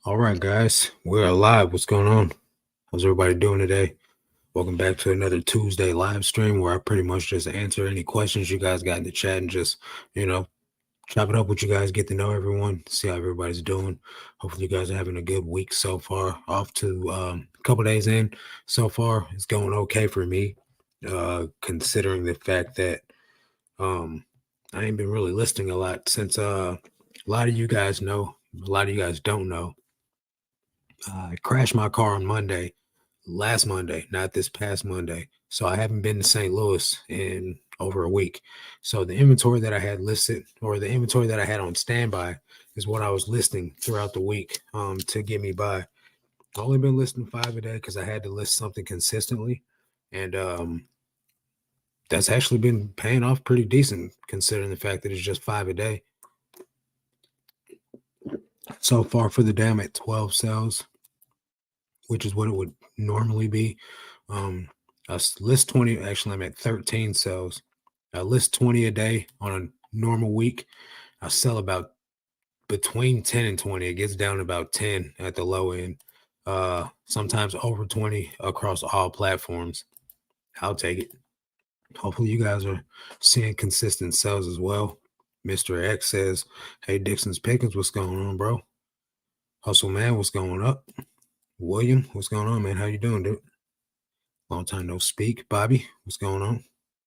All right, guys, we're live. What's going on? How's everybody doing today? Welcome back to another Tuesday live stream where I pretty much just answer any questions you guys got in the chat and just, you know, chop it up with you guys, get to know everyone, see how everybody's doing. Hopefully, you guys are having a good week so far. Off to a couple days in so far, it's going okay for me, considering the fact that um, I ain't been really listening a lot since a lot of you guys know, a lot of you guys don't know. I crashed my car on last Monday, not this past Monday. So I haven't been to St. Louis in over a week. So the inventory that I had listed, or the inventory that I had on standby, is what I was listing throughout the week to get me by. I've only been listing 5 a day because I had to list something consistently. And that's actually been paying off pretty decent considering the fact that it's just 5 a day. So far for the day, I'm at 12 sales, which is what it would normally be. I list 20. Actually, I'm at 13 sales. I list 20 a day on a normal week. I sell about between 10 and 20. It gets down to about 10 at the low end. Sometimes over 20 across all platforms. I'll take it. Hopefully, you guys are seeing consistent sales as well. Mr. X says, "Hey, Dixon's Pickens, what's going on, bro? Hustle Man, what's going up? William, what's going on, man? How you doing, dude? Long time no speak. Bobby, what's going on?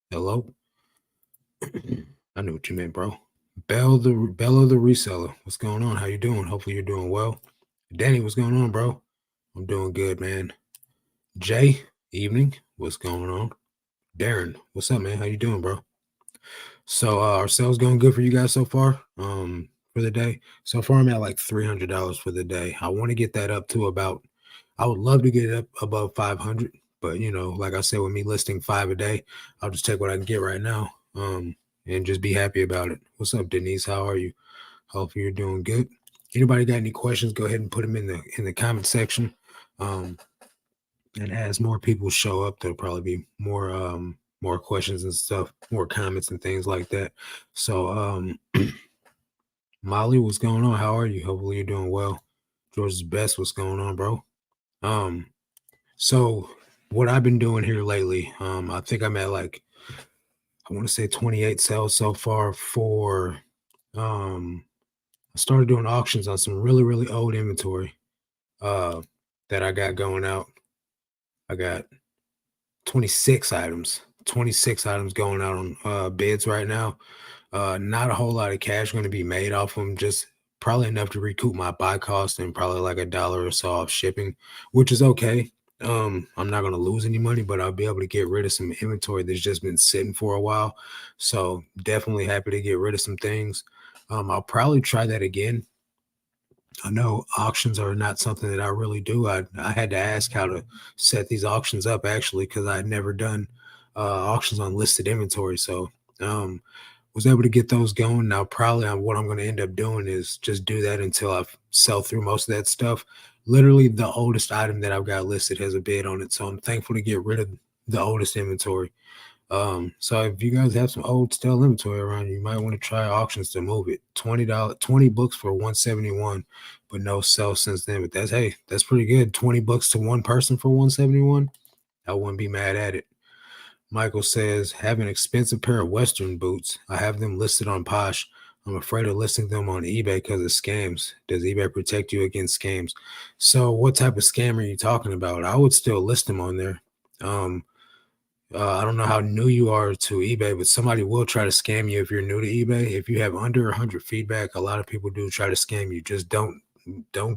Hello." I knew what you meant, bro. Bella the reseller. What's going on? How you doing? Hopefully you're doing well. Danny, what's going on, bro? I'm doing good, man. Jay, evening. What's going on? Darren, what's up, man? How you doing, bro? So our sales going good for you guys so far? For the day. So far I'm at like $300 for the day. I want to get that up to about, I would love to get it up above 500, but like I said, with me listing 5 a day, I'll just take what I can get right now. And just be happy about it. What's up, Denise? How are you? Hopefully you're doing good. Anybody got any questions? Go ahead and put them in the comment section. And as more people show up, there'll probably be more questions and stuff, more comments and things like that. So Molly, what's going on? How are you? Hopefully you're doing well. George's best, what's going on, bro? So what I've been doing here lately, I think I'm at like, I want to say 28 sales so far for I started doing auctions on some really, really old inventory that I got going out. I got 26 items, 26 items going out on bids right now. Not a whole lot of cash going to be made off them, just probably enough to recoup my buy cost and probably like $1 or so off shipping, which is okay. I'm not going to lose any money, but I'll be able to get rid of some inventory that's just been sitting for a while. So definitely happy to get rid of some things. I'll probably try that again. I know auctions are not something that I really do. I had to ask how to set these auctions up actually because I had never done auctions on listed inventory. So was able to get those going. Now probably what I'm going to end up doing is just do that until I sell through most of that stuff. Literally the oldest item that I've got listed has a bid on it. So I'm thankful to get rid of the oldest inventory. So if you guys have some old stale inventory around, you might want to try auctions to move it. $20, 20 books for 171, but no sell since then. But that's pretty good. 20 bucks to one person for 171. I wouldn't be mad at it. Michael says, have an expensive pair of Western boots. I have them listed on Posh. I'm afraid of listing them on eBay because of scams. Does eBay protect you against scams? So what type of scam are you talking about? I would still list them on there. I don't know how new you are to eBay, but somebody will try to scam you if you're new to eBay. If you have under 100 feedback, a lot of people do try to scam you. Just don't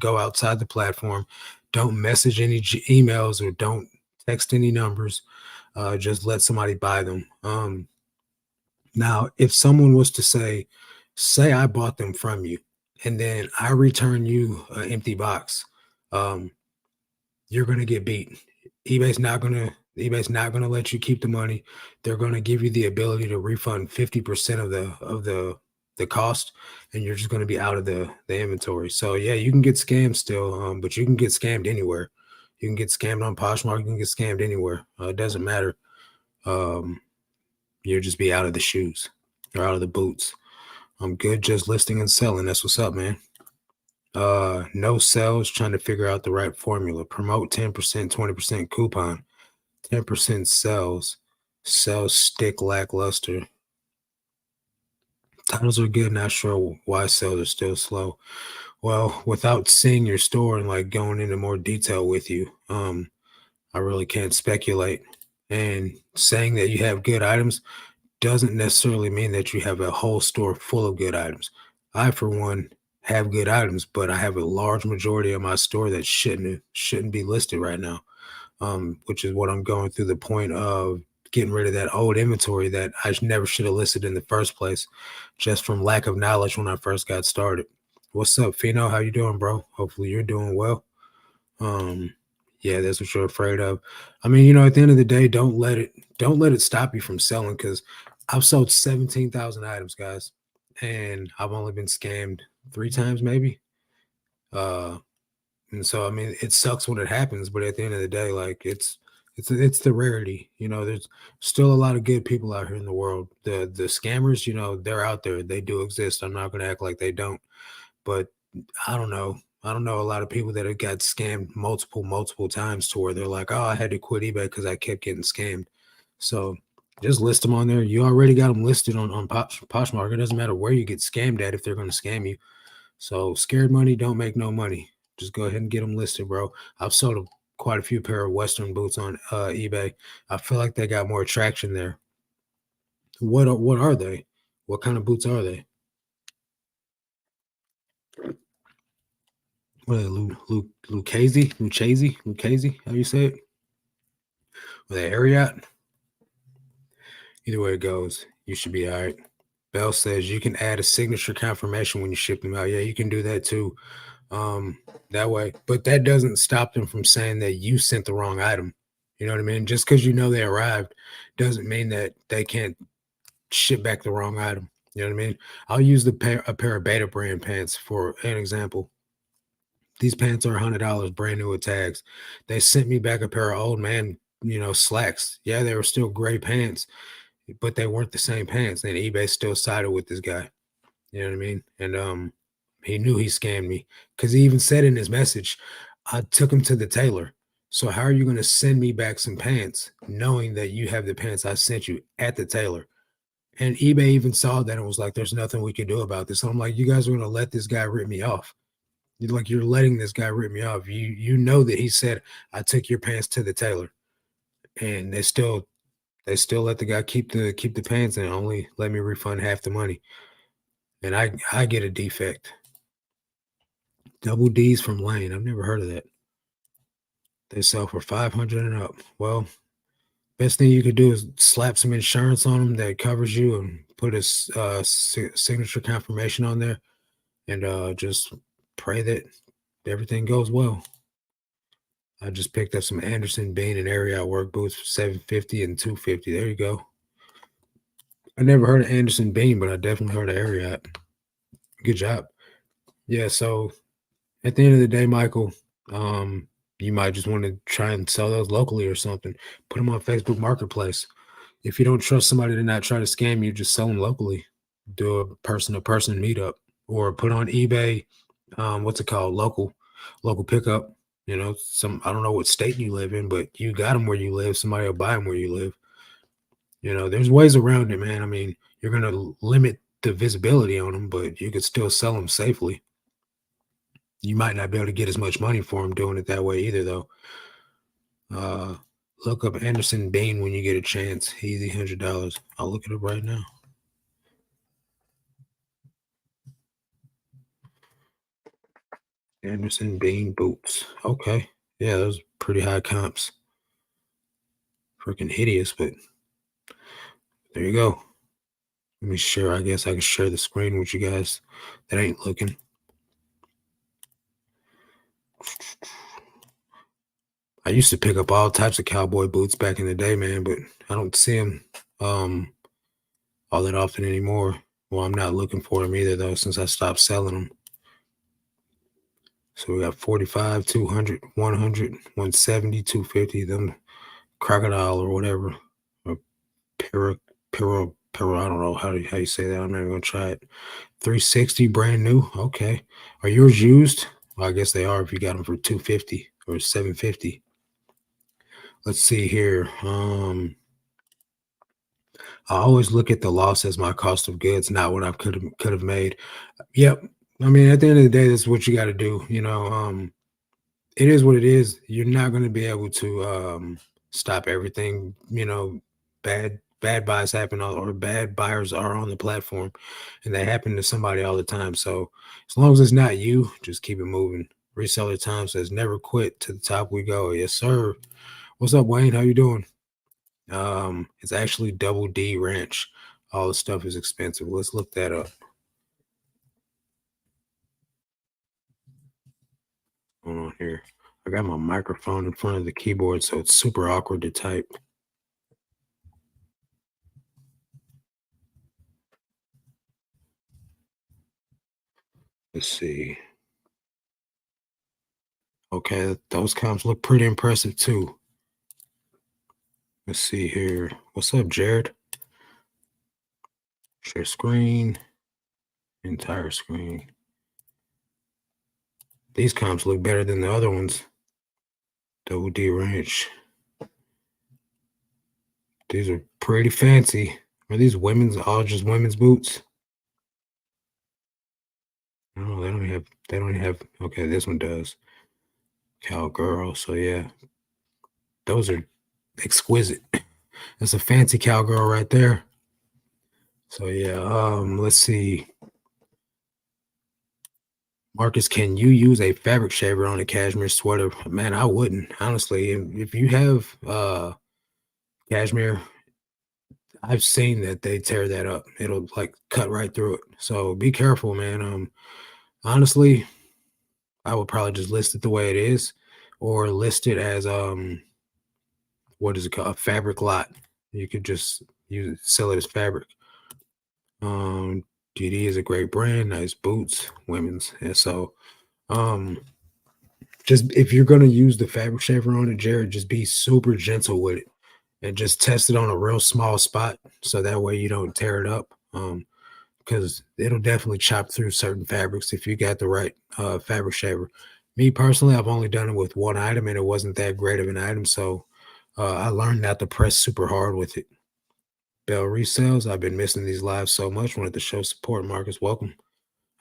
go outside the platform. Don't message any emails or don't text any numbers. Just let somebody buy them. Now, if someone was to say I bought them from you, and then I return you an empty box, you're gonna get beat. eBay's not gonna let you keep the money. They're gonna give you the ability to refund 50% of the cost, and you're just gonna be out of the inventory. So yeah, you can get scammed still, but you can get scammed anywhere. You can get scammed on Poshmark. You can get scammed anywhere. It doesn't matter. You'll just be out of the shoes or out of the boots. I'm good just listing and selling. That's what's up, man. No sales, trying to figure out the right formula. Promote 10%, 20% coupon, 10% sales. Sales stick lackluster. Titles are good, not sure why sales are still slow. Well, without seeing your store and like going into more detail with you, I really can't speculate. And saying that you have good items doesn't necessarily mean that you have a whole store full of good items. I, for one, have good items, but I have a large majority of my store that shouldn't be listed right now. Which is what I'm going through the point of getting rid of that old inventory that I never should have listed in the first place, just from lack of knowledge when I first got started. What's up, Fino? How you doing, bro? Hopefully you're doing well. Um, yeah, that's what you're afraid of. I mean, at the end of the day, don't let it stop you from selling because I've sold 17,000 items, guys, and I've only been scammed 3 times, maybe. Uh, and so, I mean, it sucks when it happens, but at the end of the day, like it's the rarity. There's still a lot of good people out here in the world. The scammers, they're out there. They do exist. I'm not gonna act like they don't. But I don't know. I don't know a lot of people that have got scammed multiple times to where they're like, oh, I had to quit eBay because I kept getting scammed. So just list them on there. You already got them listed on Poshmark. It doesn't matter where you get scammed at if they're going to scam you. So scared money don't make no money. Just go ahead and get them listed, bro. I've sold quite a few pair of Western boots on eBay. I feel like they got more traction there. What are they? What kind of boots are they? What are they, Lucchese? How you say it? Or the Ariat? Either way it goes, you should be all right. Bell says you can add a signature confirmation when you ship them out. Yeah, you can do that too. Um, that way, but that doesn't stop them from saying that you sent the wrong item. You know what I mean? Just because they arrived doesn't mean that they can't ship back the wrong item. You know what I mean? I'll use a pair of Beta brand pants for an example. These pants are $100, brand new with tags. They sent me back a pair of old man, slacks. Yeah, they were still gray pants, but they weren't the same pants. And eBay still sided with this guy. You know what I mean? And he knew he scammed me because he even said in his message, I took him to the tailor. So how are you going to send me back some pants knowing that you have the pants I sent you at the tailor? And eBay even saw that and was like, there's nothing we can do about this. And I'm like, you guys are going to let this guy rip me off. You're letting this guy rip me off. You know that he said I took your pants to the tailor, and they still let the guy keep the pants and only let me refund half the money, and I get a defect. Double D's from Lane. I've never heard of that. They sell for 500 and up. Well, best thing you could do is slap some insurance on them that covers you and put a signature confirmation on there, and just pray that everything goes well. I just picked up some Anderson Bean and Ariat work boots for 750 and 250. There you go. I never heard of Anderson Bean, but I definitely heard of Ariat. Good job. Yeah, so at the end of the day, Michael, you might just want to try and sell those locally or something. Put them on Facebook Marketplace. If you don't trust somebody to not try to scam you, just sell them locally. Do a person-to-person meetup or put on eBay. What's it called? Local pickup. I don't know what state you live in, but you got them where you live. Somebody will buy them where you live. There's ways around it, man. I mean, you're going to limit the visibility on them, but you could still sell them safely. You might not be able to get as much money for them doing it that way either, though. Uh, look up Anderson Bean when you get a chance. Easy $100. I'll look it up right now. Anderson Bean boots. Okay. Yeah, those pretty high comps. Freaking hideous, but there you go. Let me share. I guess I can share the screen with you guys that ain't looking. I used to pick up all types of cowboy boots back in the day, man, but I don't see them all that often anymore. Well, I'm not looking for them either, though, since I stopped selling them. So we got 45, 200, 100, 170, 250, them crocodile or whatever, or I don't know how you say that. I'm not even gonna try it. 360 brand new. Okay. Are yours used? Well, I guess they are if you got them for 250 or 750. Let's see here. I always look at the loss as my cost of goods, not what I could have made. Yep. I mean, at the end of the day, that's what you got to do. It is what it is. You're not going to be able to stop everything. Bad buys happen or bad buyers are on the platform, and they happen to somebody all the time. So as long as it's not you, just keep it moving. Reseller time says never quit. To the top we go. Yes, sir. What's up, Wayne? How you doing? It's actually Double D Ranch. All the stuff is expensive. Let's look that up. Hold on here. I got my microphone in front of the keyboard, so it's super awkward to type. Let's see. Okay, those comps look pretty impressive too. Let's see here. What's up, Jared? Share screen, entire screen. These comps look better than the other ones. Double D Ranch. These are pretty fancy. Are these all just women's boots? No, they don't have okay, this one does. Cowgirl. So yeah, those are exquisite. That's a fancy cowgirl right there. So yeah, let's see. Marcus, can you use a fabric shaver on a cashmere sweater? Man, I wouldn't, honestly. If you have cashmere, I've seen that they tear that up. It'll like cut right through it. So be careful, man. Honestly, I would probably just list it the way it is, or list it as what is it called? A fabric lot. You could just sell it as fabric. GD is a great brand, nice boots, women's. And so just if you're gonna use the fabric shaver on it, Jared, just be super gentle with it and just test it on a real small spot so that way you don't tear it up. Because it'll definitely chop through certain fabrics if you got the right fabric shaver. Me personally, I've only done it with one item and it wasn't that great of an item. So I learned not to press super hard with it. Bell resells. I've been missing these lives so much. Wanted to show support. Marcus, welcome.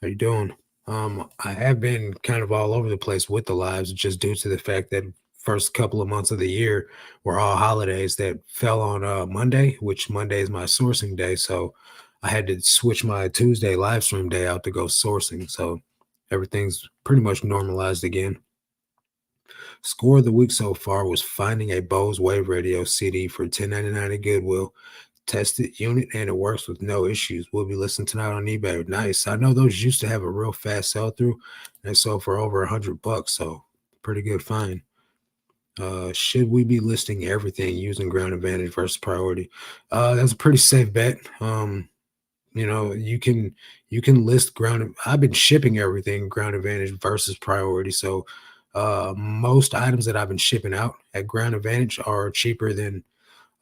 How you doing? I have been kind of all over the place with the lives just due to the fact that first couple of months of the year were all holidays that fell on Monday, which Monday is my sourcing day. So I had to switch my Tuesday live stream day out to go sourcing. So everything's pretty much normalized again. Score of the week so far was finding a Bose Wave Radio CD for $10.99 at Goodwill. Tested unit and it works with no issues. We'll be listening tonight on eBay. Nice. I know those used to have a real fast sell through and sold for over $100. So pretty good find. Should we be listing everything using ground advantage versus priority? That's a pretty safe bet. You can list ground. I've been shipping everything ground advantage versus priority. So most items that I've been shipping out at ground advantage are cheaper than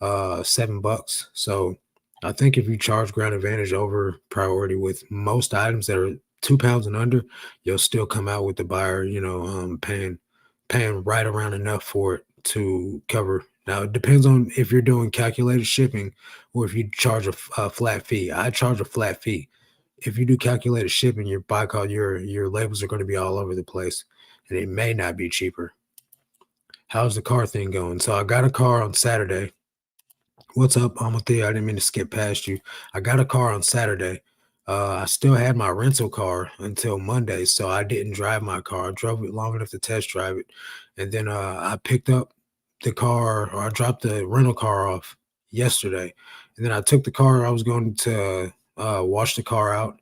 $7. So I think if you charge ground advantage over priority with most items that are 2 pounds and under, you'll still come out with the buyer, paying right around enough for it to cover. Now it depends on if you're doing calculated shipping or if you charge a flat fee. I charge a flat fee. If you do calculated shipping, your labels are going to be all over the place, and it may not be cheaper. How's the car thing going? So I got a car on Saturday. What's up, Amathea? I didn't mean to skip past you. I got a car on Saturday. I still had my rental car until Monday, so I didn't drive my car. I drove it long enough to test drive it. And then I picked up the car, or I dropped the rental car off yesterday. And then I took the car. I was going to wash the car out.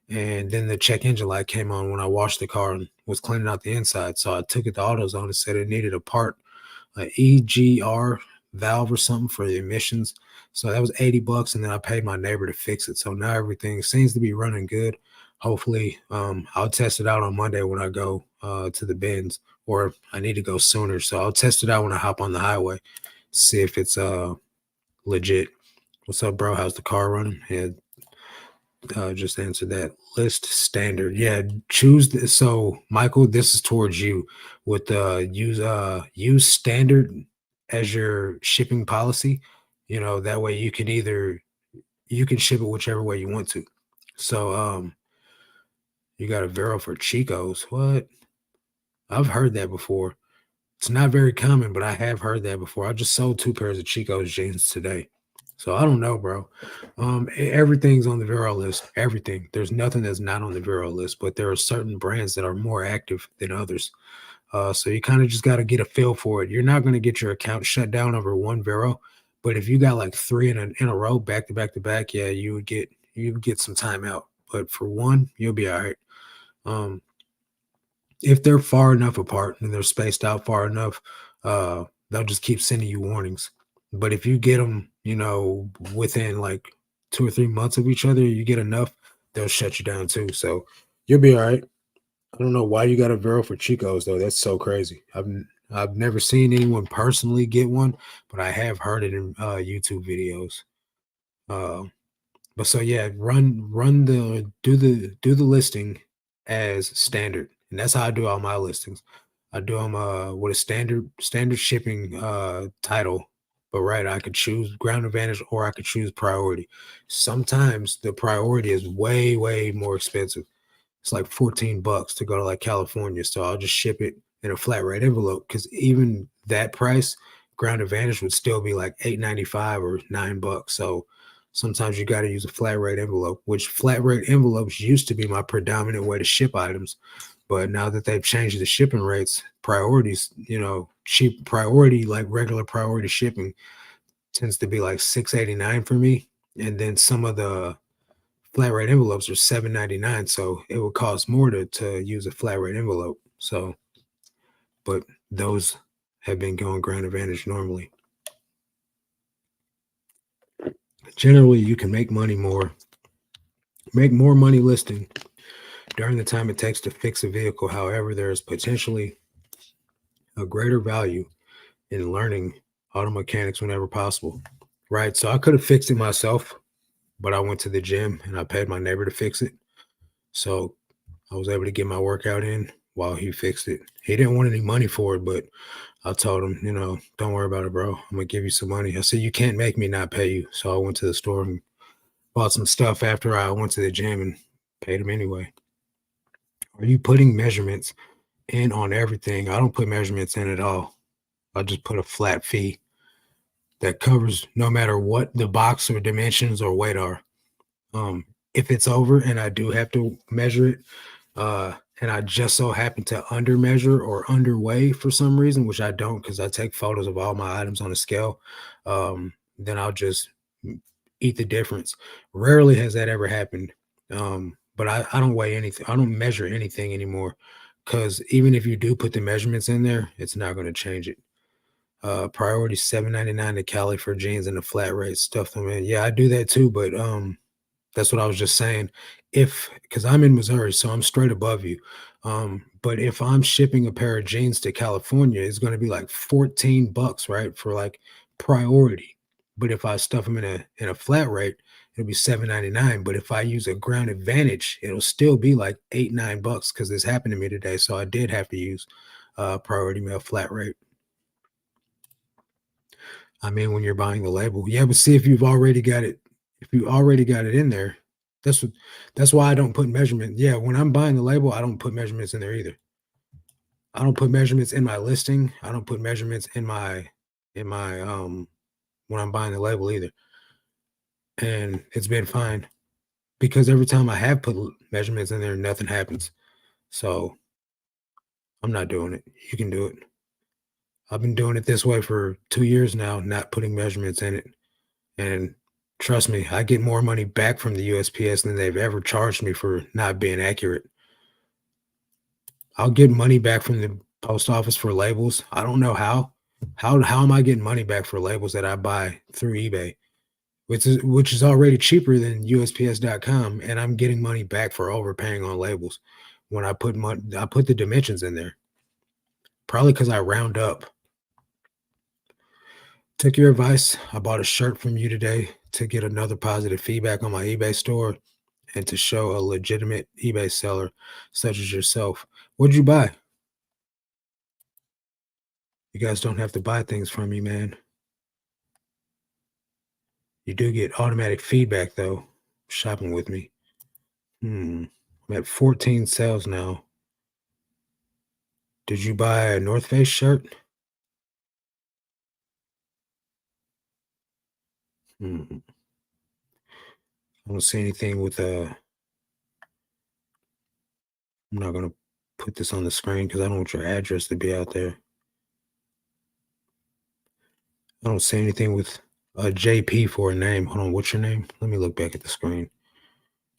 And then the check engine light came on when I washed the car and was cleaning out the inside. So I took it to AutoZone and said it needed a part, an EGR valve or something for the emissions. So that was $80, and then I paid my neighbor to fix it. So now everything seems to be running good. Hopefully, I'll test it out on Monday when I go to the bins, or I need to go sooner. So I'll test it out when I hop on the highway, see if it's legit. What's up, bro? How's the car running? Yeah, just answered that. List standard. Yeah, choose so Michael, this is towards you with use standard as your shipping policy. That way you can ship it whichever way you want to. So you got a Vero for Chicos. What? I've heard that before. It's not very common, but I have heard that before. I just sold 2 pairs of Chico's jeans today. So I don't know, bro. Everything's on the Vero list. Everything. There's nothing that's not on the Vero list, but there are certain brands that are more active than others. So you kind of just got to get a feel for it. You're not going to get your account shut down over one Vero, but if you got like 3 in a row, back to back to back, yeah, you would get some time out. But for one, you'll be all right. Um, if they're far enough apart and they're spaced out far enough, they'll just keep sending you warnings. But if you get them, within like 2 or 3 months of each other, you get enough, they'll shut you down too. So you'll be all right. I don't know why you got a Vero for Chicos though. That's so crazy. I've never seen anyone personally get one, but I have heard it in YouTube videos. Uh, but so yeah, run the do the listing as standard, and that's how I do all my listings. I do them with a standard shipping title, but right, I could choose ground advantage or I could choose priority. Sometimes the priority is way more expensive. It's like 14 bucks to go to like California, so I'll just ship it in a flat rate envelope because even that price, ground advantage would still be like 8.95 or 9 bucks. So sometimes you got to use a flat rate envelope, which flat rate envelopes used to be my predominant way to ship items. But now that they've changed the shipping rates, priorities, cheap priority, like regular priority shipping tends to be like 6.89 for me. And then some of the flat rate envelopes are 7.99, so it would cost more to use a flat rate envelope. So, but those have been going ground advantage normally. Generally, you can make more money listing during the time it takes to fix a vehicle. However, there is potentially a greater value in learning auto mechanics whenever possible. Right. So I could have fixed it myself, but I went to the gym and I paid my neighbor to fix it. So I was able to get my workout in while he fixed it. He didn't want any money for it, but I told him, don't worry about it, bro. I'm gonna give you some money. I said, you can't make me not pay you. So I went to the store and bought some stuff after I went to the gym and paid him anyway. Are you putting measurements in on everything? I don't put measurements in at all. I just put a flat fee that covers no matter what the box or dimensions or weight are. If it's over and I do have to measure it, and I just so happen to under measure or underweigh for some reason, which I don't because I take photos of all my items on a scale, then I'll just eat the difference. Rarely has that ever happened. But I don't weigh anything. I don't measure anything anymore because even if you do put the measurements in there, it's not going to change it. Priority 7.99 to Cali for jeans and the flat rate stuff them in. Yeah, I do that too, but that's what I was just saying. Because I'm in Missouri, so I'm straight above you. But if I'm shipping a pair of jeans to California, it's going to be like 14 bucks, right? For like priority. But if I stuff them in a flat rate, it'll be 7.99. But if I use a ground advantage, it'll still be like 8-9 bucks because this happened to me today. So I did have to use priority mail flat rate. I mean, when you're buying the label. Yeah, but see if you already got it in there, that's what that's why I don't put measurement. Yeah, when I'm buying the label, I don't put measurements in there either. I don't put measurements in my listing. I don't put measurements in my when I'm buying the label either. And it's been fine because every time I have put measurements in there, nothing happens. So I'm not doing it. You can do it. I've been doing it this way for 2 years now, not putting measurements in it. And trust me, I get more money back from the USPS than they've ever charged me for not being accurate. I'll get money back from the post office for labels. I don't know how. How am I getting money back for labels that I buy through eBay, which is already cheaper than USPS.com, and I'm getting money back for overpaying on labels when I put the dimensions in there. Probably because I round up. Took your advice. I bought a shirt from you today to get another positive feedback on my eBay store and to show a legitimate eBay seller such as yourself. What'd you buy? You guys don't have to buy things from me, man. You do get automatic feedback though, shopping with me. I'm at 14 sales now. Did you buy a North Face shirt? Hmm. I don't see anything with I'm not gonna put this on the screen because I don't want your address to be out there. I don't see anything with a JP for a name. Hold on, what's your name? Let me look back at the screen.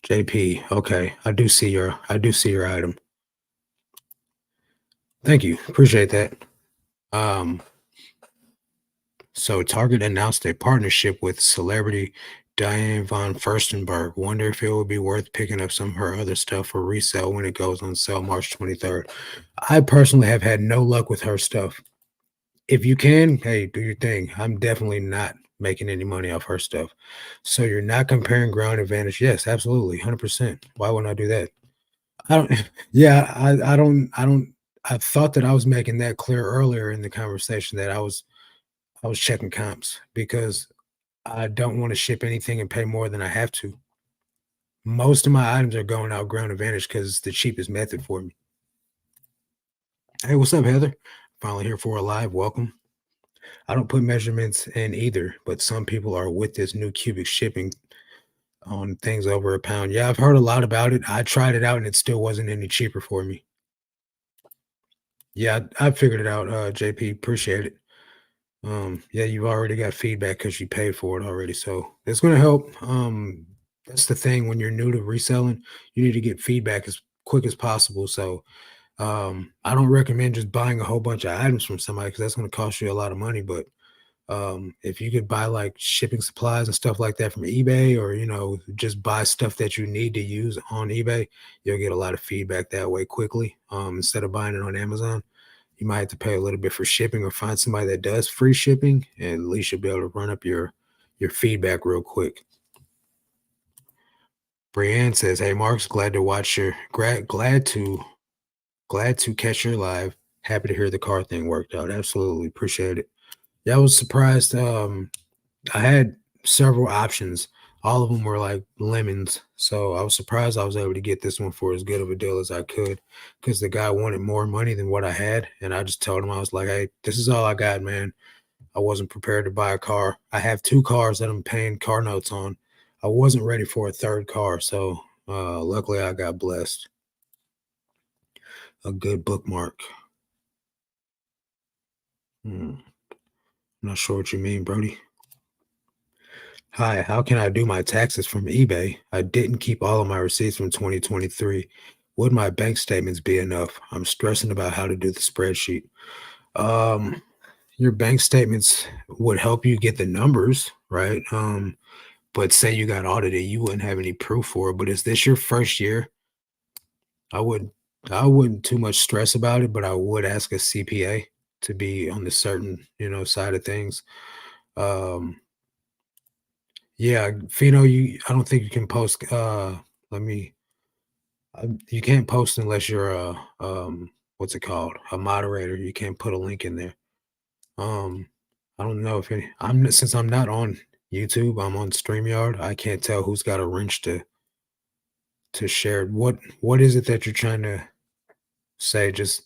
JP. Okay, I do see your item. Thank you. Appreciate that. Um, so Target announced a partnership with celebrity Diane von Furstenberg. Wonder if it would be worth picking up some of her other stuff for resale when it goes on sale March 23rd. I personally have had no luck with her stuff. If you can, hey, do your thing. I'm definitely not making any money off her stuff. So you're not comparing ground advantage. Yes, absolutely. 100%. Why wouldn't I do that? I don't, yeah, I thought that I was making that clear earlier in the conversation that I was checking comps because I don't want to ship anything and pay more than I have to. Most of my items are going out ground advantage because it's the cheapest method for me. Hey, what's up, Heather? Finally here for a live. Welcome. I don't put measurements in either, but some people are with this new cubic shipping on things over a pound. Yeah, I've heard a lot about it. I tried it out and it still wasn't any cheaper for me. Yeah, I figured it out, JP. Appreciate it. Yeah, you've already got feedback because you paid for it already. So it's gonna help. That's the thing when you're new to reselling, you need to get feedback as quick as possible. So I don't recommend just buying a whole bunch of items from somebody because that's gonna cost you a lot of money. But if you could buy like shipping supplies and stuff like that from eBay, or just buy stuff that you need to use on eBay, you'll get a lot of feedback that way quickly. Instead of buying it on Amazon, you might have to pay a little bit for shipping or find somebody that does free shipping, and at least you'll be able to run up your feedback real quick. Brienne says, "Hey Marks, glad to watch your glad to catch your live. Happy to hear the car thing worked out. Absolutely appreciate it. Yeah, I was surprised. I had several options. All of them were like lemons. So I was surprised I was able to get this one for as good of a deal as I could because the guy wanted more money than what I had. And I just told him, I was like, hey, this is all I got, man. I wasn't prepared to buy a car. I have two cars that I'm paying car notes on. I wasn't ready for a third car. So luckily I got blessed. A good bookmark. I'm not sure what you mean, Brody. Hi, how can I do my taxes from eBay? I didn't keep all of my receipts from 2023. Would my bank statements be enough? I'm stressing about how to do the spreadsheet. Um, your bank statements would help you get the numbers, right? But say you got audited, you wouldn't have any proof for it. But is this your first year? I would I wouldn't too much stress about it, but I would ask a CPA to be on the certain, side of things. Um, Yeah, Fino, I don't think you can post, let me you can't post unless you're what's it called? A moderator. You can't put a link in there. Um, I don't know if since I'm not on YouTube, I'm on StreamYard. I can't tell who's got a wrench to share. What is it that you're trying to say? Just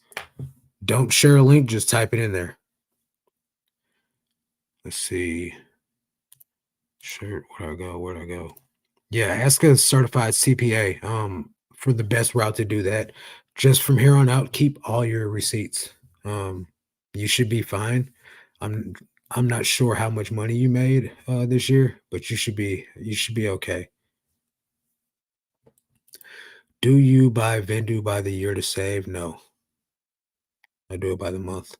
don't share a link, just type it in there. Let's see. Shirt, where'd I go? Yeah, ask a certified CPA for the best route to do that. Just from here on out, keep all your receipts. Um, you should be fine. I'm I'm not sure how much money you made this year, but you should be okay. Do you buy Vendu by the year to save? No, I do it by the month.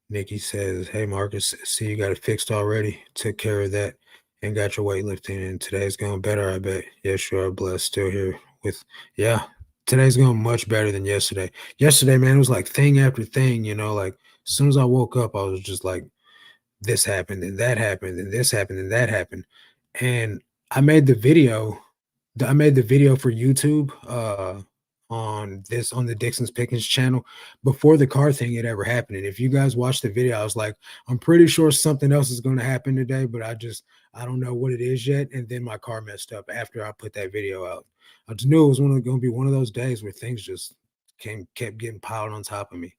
Nikki says, "Hey Marcus, see you got it fixed already. Took care of that and got your weightlifting in. Today's going better, I bet. Yes, you are blessed. Still here with yeah. Today's going much better than yesterday. Yesterday, man, it was like thing after thing, like As soon as I woke up, I was just like, this happened and that happened and this happened and that happened. And I made the video I made the video for YouTube, on the Dixon's Pickens channel before the car thing had ever happened. And if you guys watch the video, I was like, I'm pretty sure something else is going to happen today, but I don't know what it is yet. And then my car messed up after I put that video out. I just knew it was going to be one of those days where things just kept getting piled on top of me.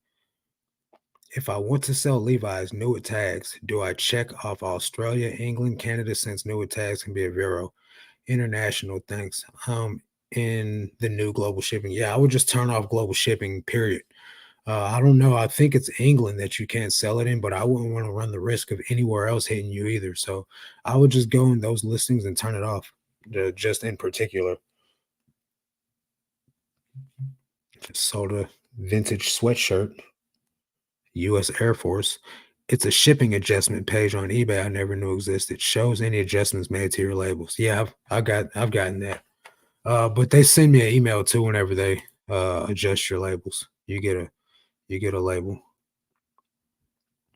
If I want to sell Levi's Newitt tags, do I check off Australia, England, Canada, since Newitt tags can be a Vero? International, thanks. In the new global shipping. Yeah, I would just turn off global shipping, period. I don't know. I think it's England that you can't sell it in, but I wouldn't want to run the risk of anywhere else hitting you either. So I would just go in those listings and turn it off, just in particular. Just sold a vintage sweatshirt, US Air Force. It's a shipping adjustment page on eBay I never knew existed. Shows any adjustments made to your labels. Yeah, I've gotten that. But they send me an email too whenever they adjust your labels. You get a label.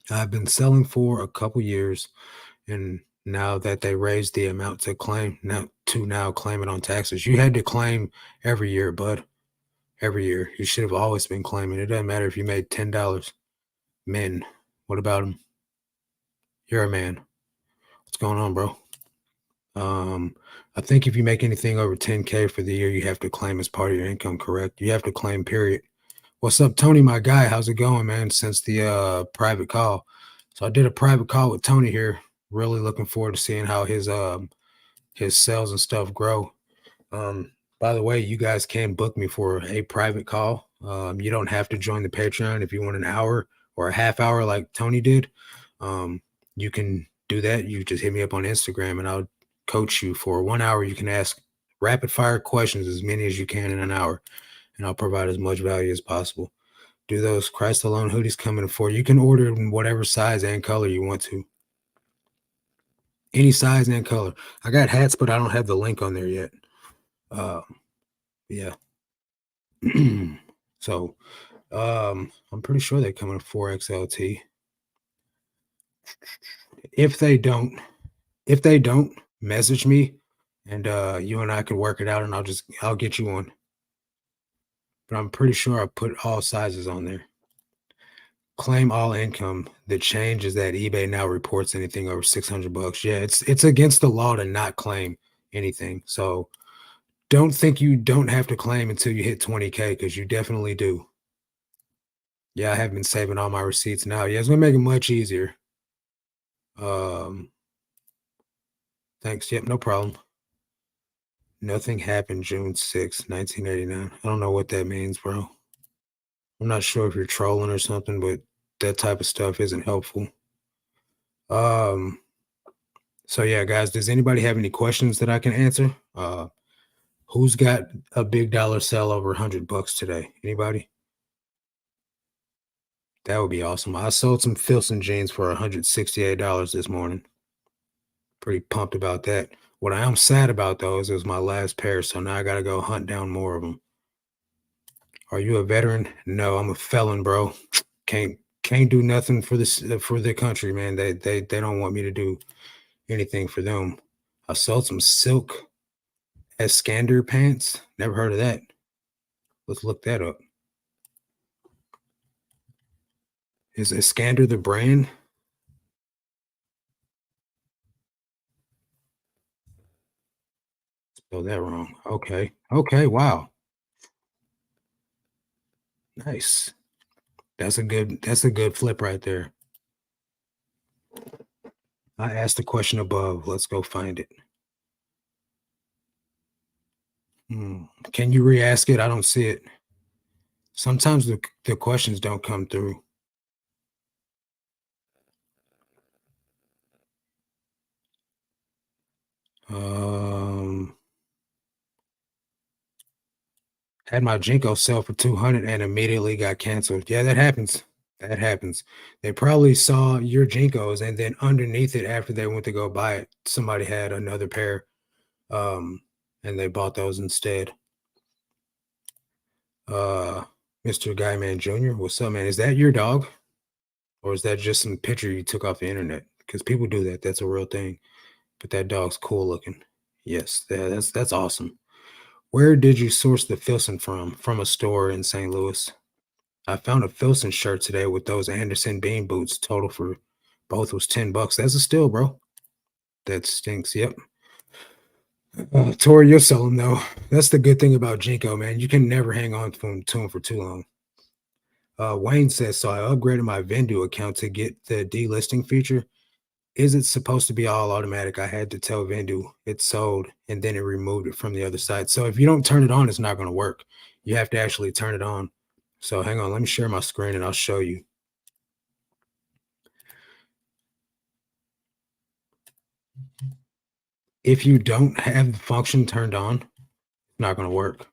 I've been selling for a couple years, and now that they raised the amount to claim now claim it on taxes. You had to claim every year, bud. Every year. You should have always been claiming. It doesn't matter if you made $10. Men, what about them? You're a man. What's going on, bro? I think if you make anything over 10K for the year, you have to claim as part of your income, correct? You have to claim, period. What's up, Tony, my guy? How's it going, man? Since the private call. So I did a private call with Tony here. Really looking forward to seeing how his sales and stuff grow. By the way, you guys can book me for a private call. You don't have to join the Patreon if you want an hour or a half hour like Tony did. You can do that. You just hit me up on Instagram and I'll coach you for 1 hour. You can ask rapid fire questions, as many as you can in an hour, and I'll provide as much value as possible. Do those Christ Alone hoodies come in for? You can order in whatever size and color you want to. Any size and color. I got hats, but I don't have the link on there yet. Yeah. So I'm pretty sure they come in 4XLT. If they don't, message me and you and I can work it out and I'll get you one. But I'm pretty sure I put all sizes on there. Claim all income. The change is that eBay now reports anything over $600. Yeah, it's against the law to not claim anything. So don't think you don't have to claim until you hit 20K, because you definitely do. Yeah, I have been saving all my receipts now. Yeah, it's gonna make it much easier. Thanks. Yep, no problem. Nothing happened June 6th, 1989. I don't know what that means, bro. I'm not sure if you're trolling or something, but that type of stuff isn't helpful. So yeah, guys, does anybody have any questions that I can answer? Who's got a big dollar sell over $100 today? Anybody? That would be awesome. I sold some Filson jeans for $168 this morning. Pretty pumped about that. What I am sad about, though, is it was my last pair, so now I got to go hunt down more of them. Are you a veteran? No, I'm a felon, bro. Can't do nothing for this for the country, man. They don't want me to do anything for them. I sold some silk Escander pants. Never heard of that. Let's look that up. Is Escander the brand? Spelled that wrong. Okay. Okay. Wow. Nice. That's a good flip right there. I asked the question above. Let's go find it. Can you re-ask it? I don't see it. Sometimes the questions don't come through. Had my Jinko sell for 200 and immediately got canceled. Yeah, that happens. That happens. They probably saw your Jinkos and then underneath it, after they went to go buy it, somebody had another pair. And they bought those instead. Mr. Guyman Jr., what's up, man? Is that your dog? Or is that just some picture you took off the internet? Because people do that. That's a real thing. But that dog's cool looking. Yes, that's awesome. Where did you source the Filson from? From a store in St. Louis. I found a Filson shirt today with those Anderson Bean boots. Total for both was $10. That's a steal, bro. That stinks. Yep. Tori, you'll sell them though. That's the good thing about Jinko, man. You can never hang on to him for too long. Wayne says, so I upgraded my Vendu account to get the delisting feature. Is it supposed to be all automatic? I had to tell Vendu it's sold and then it removed it from the other side. So if you don't turn it on, it's not going to work. You have to actually turn it on. So hang on, let me share my screen and I'll show you. If you don't have the function turned on, it's not going to work.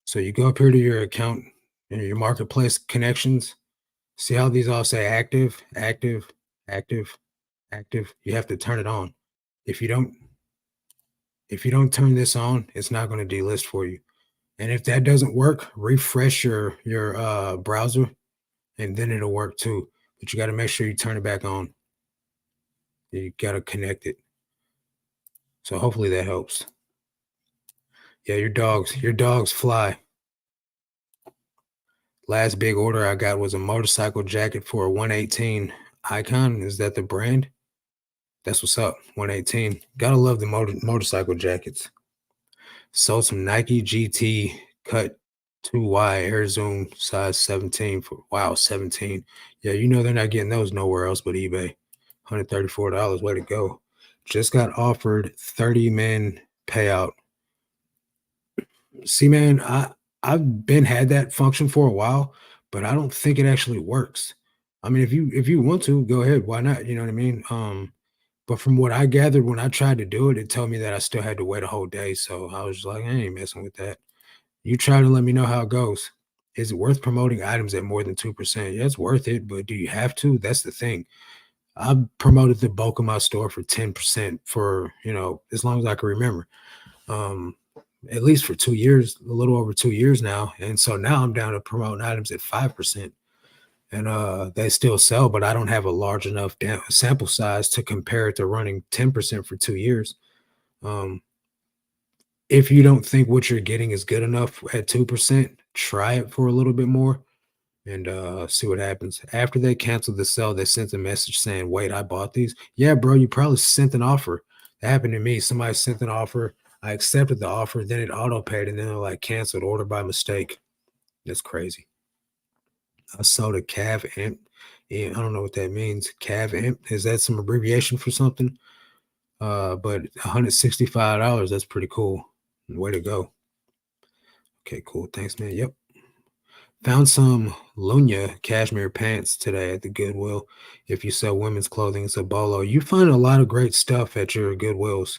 So you go up here to your account and your marketplace connections. See how these all say active, active, active, active. You have to turn it on. If you don't turn this on, it's not going to delist for you. And if that doesn't work, refresh your browser and then it'll work too. But you got to make sure you turn it back on. You got to connect it. So hopefully that helps. Yeah, your dogs fly. Last big order I got was a motorcycle jacket for a 118 Icon. Is that the brand? That's what's up. 118. Gotta love the motorcycle jackets. Sold some Nike GT cut 2Y Air Zoom size 17 for 17. Yeah, you know they're not getting those nowhere else but eBay. $134. Way to go. Just got offered 30-man payout. See, man, I've been had that function for a while, but I don't think it actually works. I mean, if you want to, go ahead. Why not? You know what I mean? But from what I gathered when I tried to do it, it told me that I still had to wait a whole day. So I was like, I ain't messing with that. You try to let me know how it goes. Is it worth promoting items at more than 2%? Yeah, it's worth it, but do you have to? That's the thing. I promoted the bulk of my store for 10% for, as long as I can remember. Um, at least for 2 years, a little over 2 years now. And so now I'm down to promoting items at 5%. And they still sell, but I don't have a large enough sample size to compare it to running 10% for 2 years. Um, if you don't think what you're getting is good enough at 2%, try it for a little bit more and see what happens. After they canceled the sale, they sent a message saying, wait, I bought these. Yeah, bro, you probably sent an offer. That happened to me. Somebody sent an offer. I accepted the offer, then it auto paid, and then they're like canceled order by mistake. That's crazy. I sold a Cav Amp. Yeah, I don't know what that means. Cav Amp. Is that some abbreviation for something? But $165. That's pretty cool. Way to go. Okay, cool. Thanks, man. Yep. Found some Lunya cashmere pants today at the Goodwill. If you sell women's clothing, it's a bolo. You find a lot of great stuff at your Goodwills.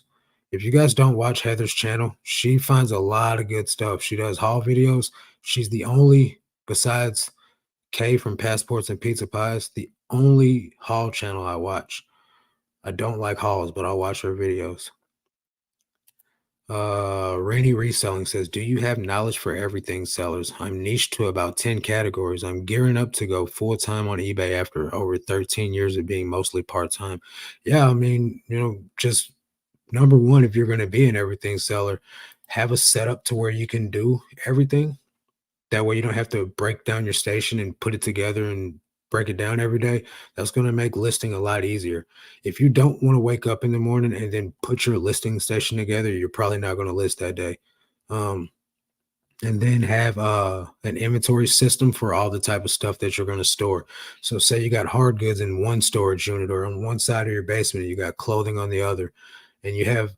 If you guys don't watch Heather's channel, she finds a lot of good stuff. She does haul videos. She's the only, besides Kay from Passports and Pizza Pies, the only haul channel I watch. I don't like hauls, but I'll watch her videos. Rainy Reselling says, do you have knowledge for everything, sellers? I'm niche to about 10 categories. I'm gearing up to go full-time on eBay after over 13 years of being mostly part-time. Yeah, I mean, just number one, if you're going to be an everything seller, have a setup to where you can do everything. That way you don't have to break down your station and put it together and break it down every day. That's going to make listing a lot easier. If you don't want to wake up in the morning and then put your listing station together, you're probably not going to list that day. And then have an inventory system for all the type of stuff that you're going to store. So say you got hard goods in one storage unit, or on one side of your basement, you got clothing on the other, and you have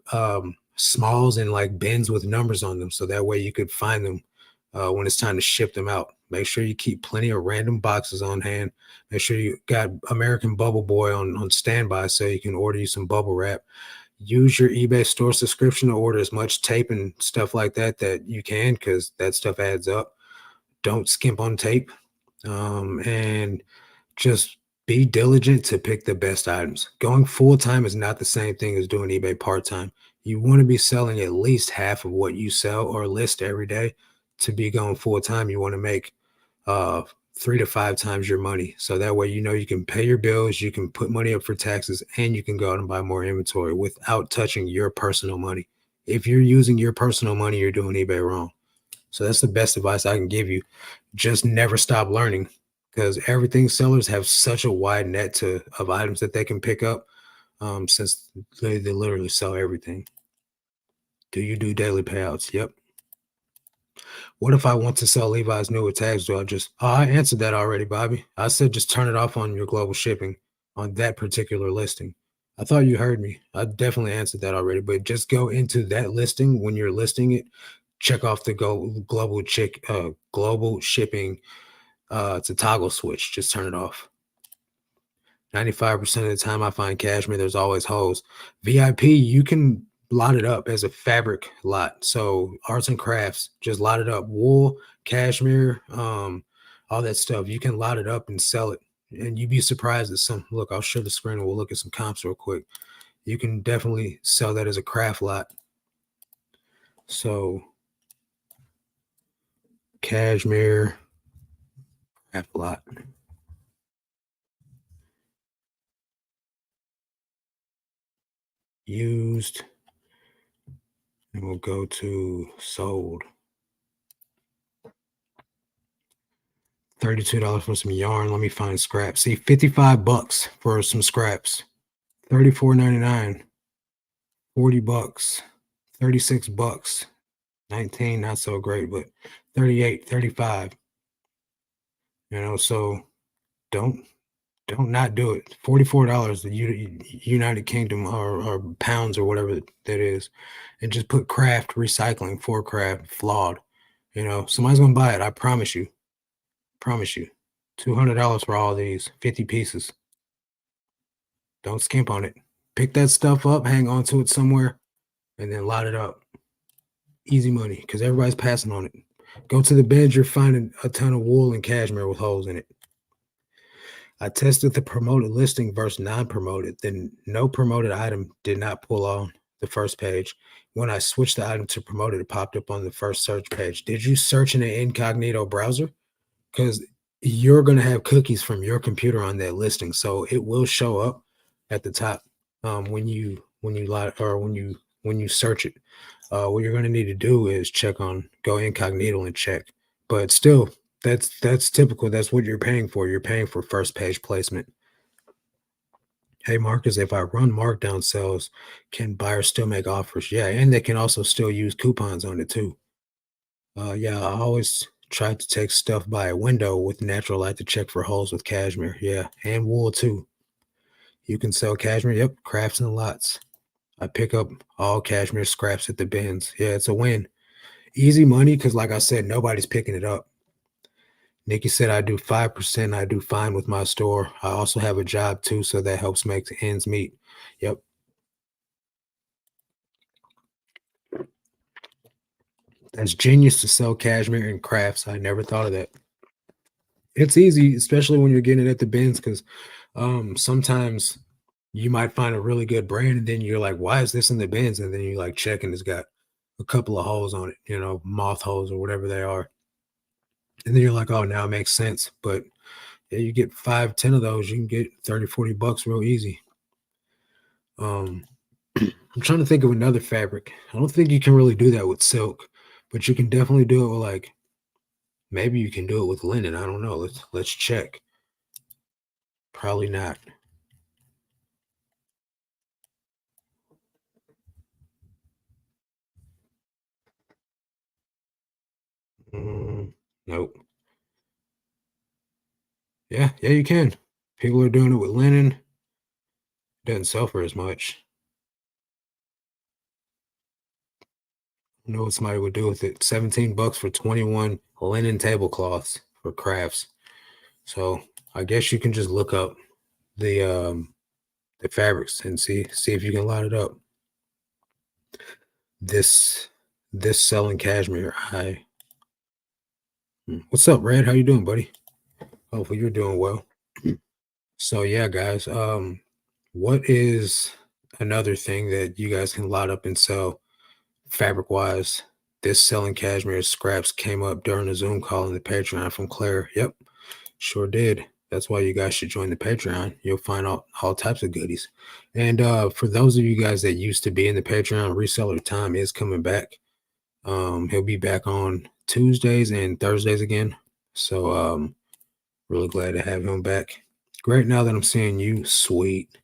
smalls and like bins with numbers on them. So that way you could find them when it's time to ship them out. Make sure you keep plenty of random boxes on hand. Make sure you got American Bubble Boy on standby so you can order you some bubble wrap. Use your eBay store subscription to order as much tape and stuff like that you can, because that stuff adds up. Don't skimp on tape, and just be diligent to pick the best items. Going full-time is not the same thing as doing eBay part-time. You want to be selling at least half of what you sell or list every day. To be going full-time, you want to make uh 3 to 5 times your money. So that way, you can pay your bills, you can put money up for taxes, and you can go out and buy more inventory without touching your personal money. If you're using your personal money, you're doing eBay wrong. So that's the best advice I can give you. Just never stop learning, because everything sellers have such a wide net of items that they can pick up, since they literally sell everything. Do you do daily payouts? Yep. What if I want to sell Levi's new with tags? Do I just, oh, I answered that already, Bobby. I said just turn it off on your global shipping on that particular listing. I thought you heard me. I definitely answered that already, but just go into that listing when you're listing it. Check off the global shipping. It's a toggle switch. Just turn it off. 95% of the time I find cashmere, there's always holes. VIP, you can lot it up as a fabric lot. So arts and crafts, just lot it up. Wool, cashmere, all that stuff. You can lot it up and sell it. And you'd be surprised at some. Look, I'll share the screen and we'll look at some comps real quick. You can definitely sell that as a craft lot. So cashmere, craft lot. Used. And we'll go to sold. $32 for some yarn. Let me find scraps. See, 55 bucks for some scraps. $34.99. 40 bucks. 36 bucks. 19, not so great, but 38, 35. So don't not do it. $44, the United Kingdom or pounds or whatever that is, and just put craft recycling for craft flawed. Somebody's gonna buy it. I promise you. Promise you. $200 for all these 50 pieces. Don't skimp on it. Pick that stuff up, hang on to it somewhere, and then lot it up. Easy money, because everybody's passing on it. Go to the bins, you're finding a ton of wool and cashmere with holes in it. I tested the promoted listing versus non-promoted. Then no promoted item did not pull on the first page. When I switched the item to promoted, it popped up on the first search page. Did you search in an incognito browser? Because you're going to have cookies from your computer on that listing, so it will show up at the top when you search it. What you're going to need to do is go incognito and check. But still, that's typical. That's what you're paying for. You're paying for first page placement. Hey Marcus, if I run markdown sales, can buyers still make offers? Yeah, and they can also still use coupons on it too. Yeah, I always try to take stuff by a window with natural light to check for holes with cashmere. Yeah, and wool too. You can sell cashmere. Yep, crafts and lots. I pick up all cashmere scraps at the bins. Yeah, it's a win. Easy money because, like I said, nobody's picking it up. Nikki said, I do 5%. I do fine with my store. I also have a job too, so that helps make the ends meet. Yep. That's genius to sell cashmere and crafts. I never thought of that. It's easy, especially when you're getting it at the bins, because sometimes you might find a really good brand and then you're like, why is this in the bins? And then you like check and it's got a couple of holes on it, moth holes or whatever they are. And then you're like, oh, now it makes sense. But yeah, you get 5, 10 of those, you can get 30, 40 bucks real easy. I'm trying to think of another fabric. I don't think you can really do that with silk, but you can definitely do it with maybe you can do it with linen. I don't know. Let's check. Probably not. Nope. Yeah, you can. People are doing it with linen. Doesn't sell for as much. I know what somebody would do with it. 17 bucks for 21 linen tablecloths for crafts. So I guess you can just look up the fabrics and see if you can line it up. This selling cashmere. What's up, Red? How you doing, buddy? Hopefully you're doing well. So yeah, guys. What is another thing that you guys can lot up and sell fabric wise This selling cashmere scraps came up during a Zoom call in the Patreon from Claire. Yep, sure did. That's why you guys should join the Patreon. You'll find all types of goodies. And for those of you guys that used to be in the Patreon, Reseller Time is coming back. He'll be back on Tuesdays and Thursdays again. So really glad to have him back. Great now that I'm seeing you. Sweet.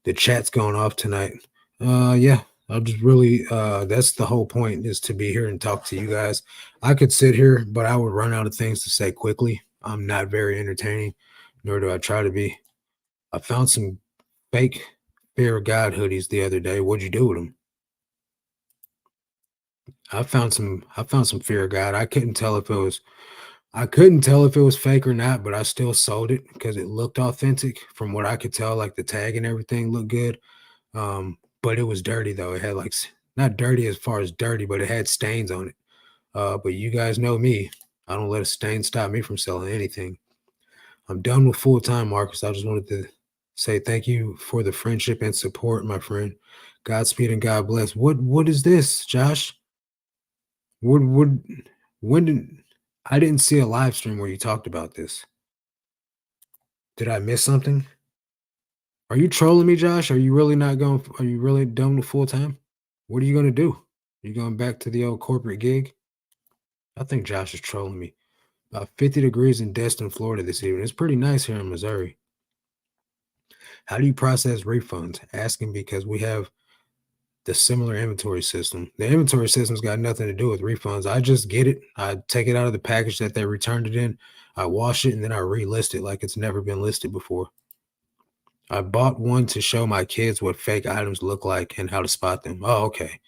The chat's going off tonight. Yeah, I'll just really that's the whole point, is to be here and talk to you guys. I could sit here, but I would run out of things to say quickly. I'm not very entertaining, nor do I try to be. I found some fake Fear of God hoodies the other day. What'd you do with them? I found some Fear of God. I couldn't tell if it was fake or not, but I still sold it because it looked authentic from what I could tell. Like the tag and everything looked good. But it was dirty though. It had like not dirty as far as dirty, but it had stains on it. But you guys know me. I don't let a stain stop me from selling anything. I'm done with full time, Marcus. I just wanted to say thank you for the friendship and support, my friend. Godspeed and God bless. What is this, Josh? What when did I didn't see a live stream where you talked about this. Did I miss something? Are you trolling me, Josh? Are you really done with full time? What are you gonna do? You going back to the old corporate gig? I think Josh is trolling me. 50 degrees in Destin, Florida this evening. It's pretty nice here in Missouri. How do you process refunds? Asking because we have the similar inventory system. The inventory system's got nothing to do with refunds. I just get it. I take it out of the package that they returned it in. I wash it and then I relist it like it's never been listed before. I bought one to show my kids what fake items look like and how to spot them. Oh, okay.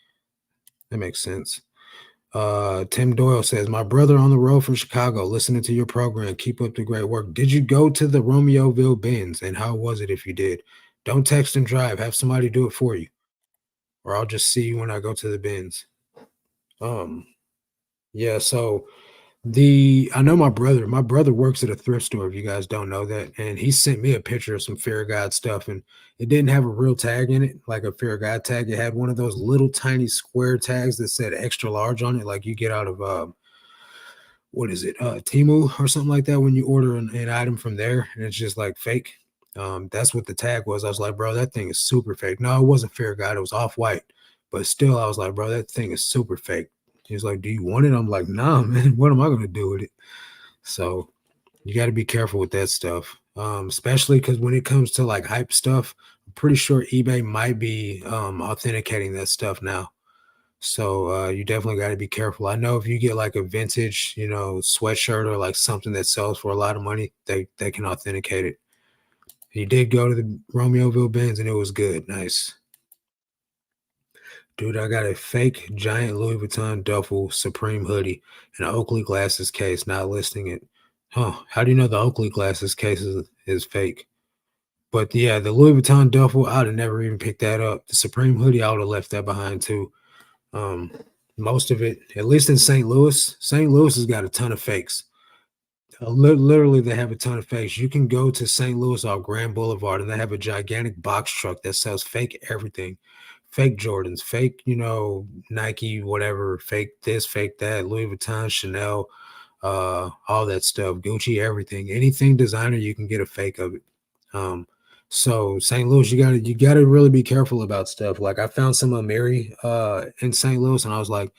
That makes sense. Tim Doyle says, my brother on the road from Chicago, listening to your program. Keep up the great work. Did you go to the Romeoville bins? And how was it if you did? Don't text and drive. Have somebody do it for you. Or I'll just see you when I go to the bins. Um, yeah, so I know my brother works at a thrift store, if you guys don't know that, and he sent me a picture of some Fear of God stuff, and it didn't have a real tag in it, like a Fear of God tag. It had one of those little tiny square tags that said extra large on it, like you get out of what is it, Timu or something like that when you order an item from there, and it's just like fake. That's what the tag was. I was like, bro, that thing is super fake. No, it wasn't Fear of God, it was off white, but still, I was like, bro, that thing is super fake. He's like, do you want it? I'm like, nah, man. What am I gonna do with it? So you got to be careful with that stuff, especially because when it comes to like hype stuff, I'm pretty sure eBay might be authenticating that stuff now. So you definitely got to be careful. I know if you get like a vintage, sweatshirt or like something that sells for a lot of money, they can authenticate it. He did go to the Romeoville bins and it was good. Nice. Dude, I got a fake giant Louis Vuitton duffel Supreme hoodie and an Oakley glasses case, not listing it. Huh. How do you know the Oakley glasses case is fake? But yeah, the Louis Vuitton duffel, I'd have never even picked that up. The Supreme hoodie, I would have left that behind too. Um, Most of it, at least in St. Louis has got a ton of fakes. Literally, they have a ton of fakes. You can go to St. Louis off Grand Boulevard, and they have a gigantic box truck that sells fake everything, fake Jordans, fake, Nike, whatever, fake this, fake that, Louis Vuitton, Chanel, all that stuff, Gucci, everything, anything designer, you can get a fake of it. So St. Louis, you gotta really be careful about stuff. Like I found some Amiri in St. Louis, and I was like,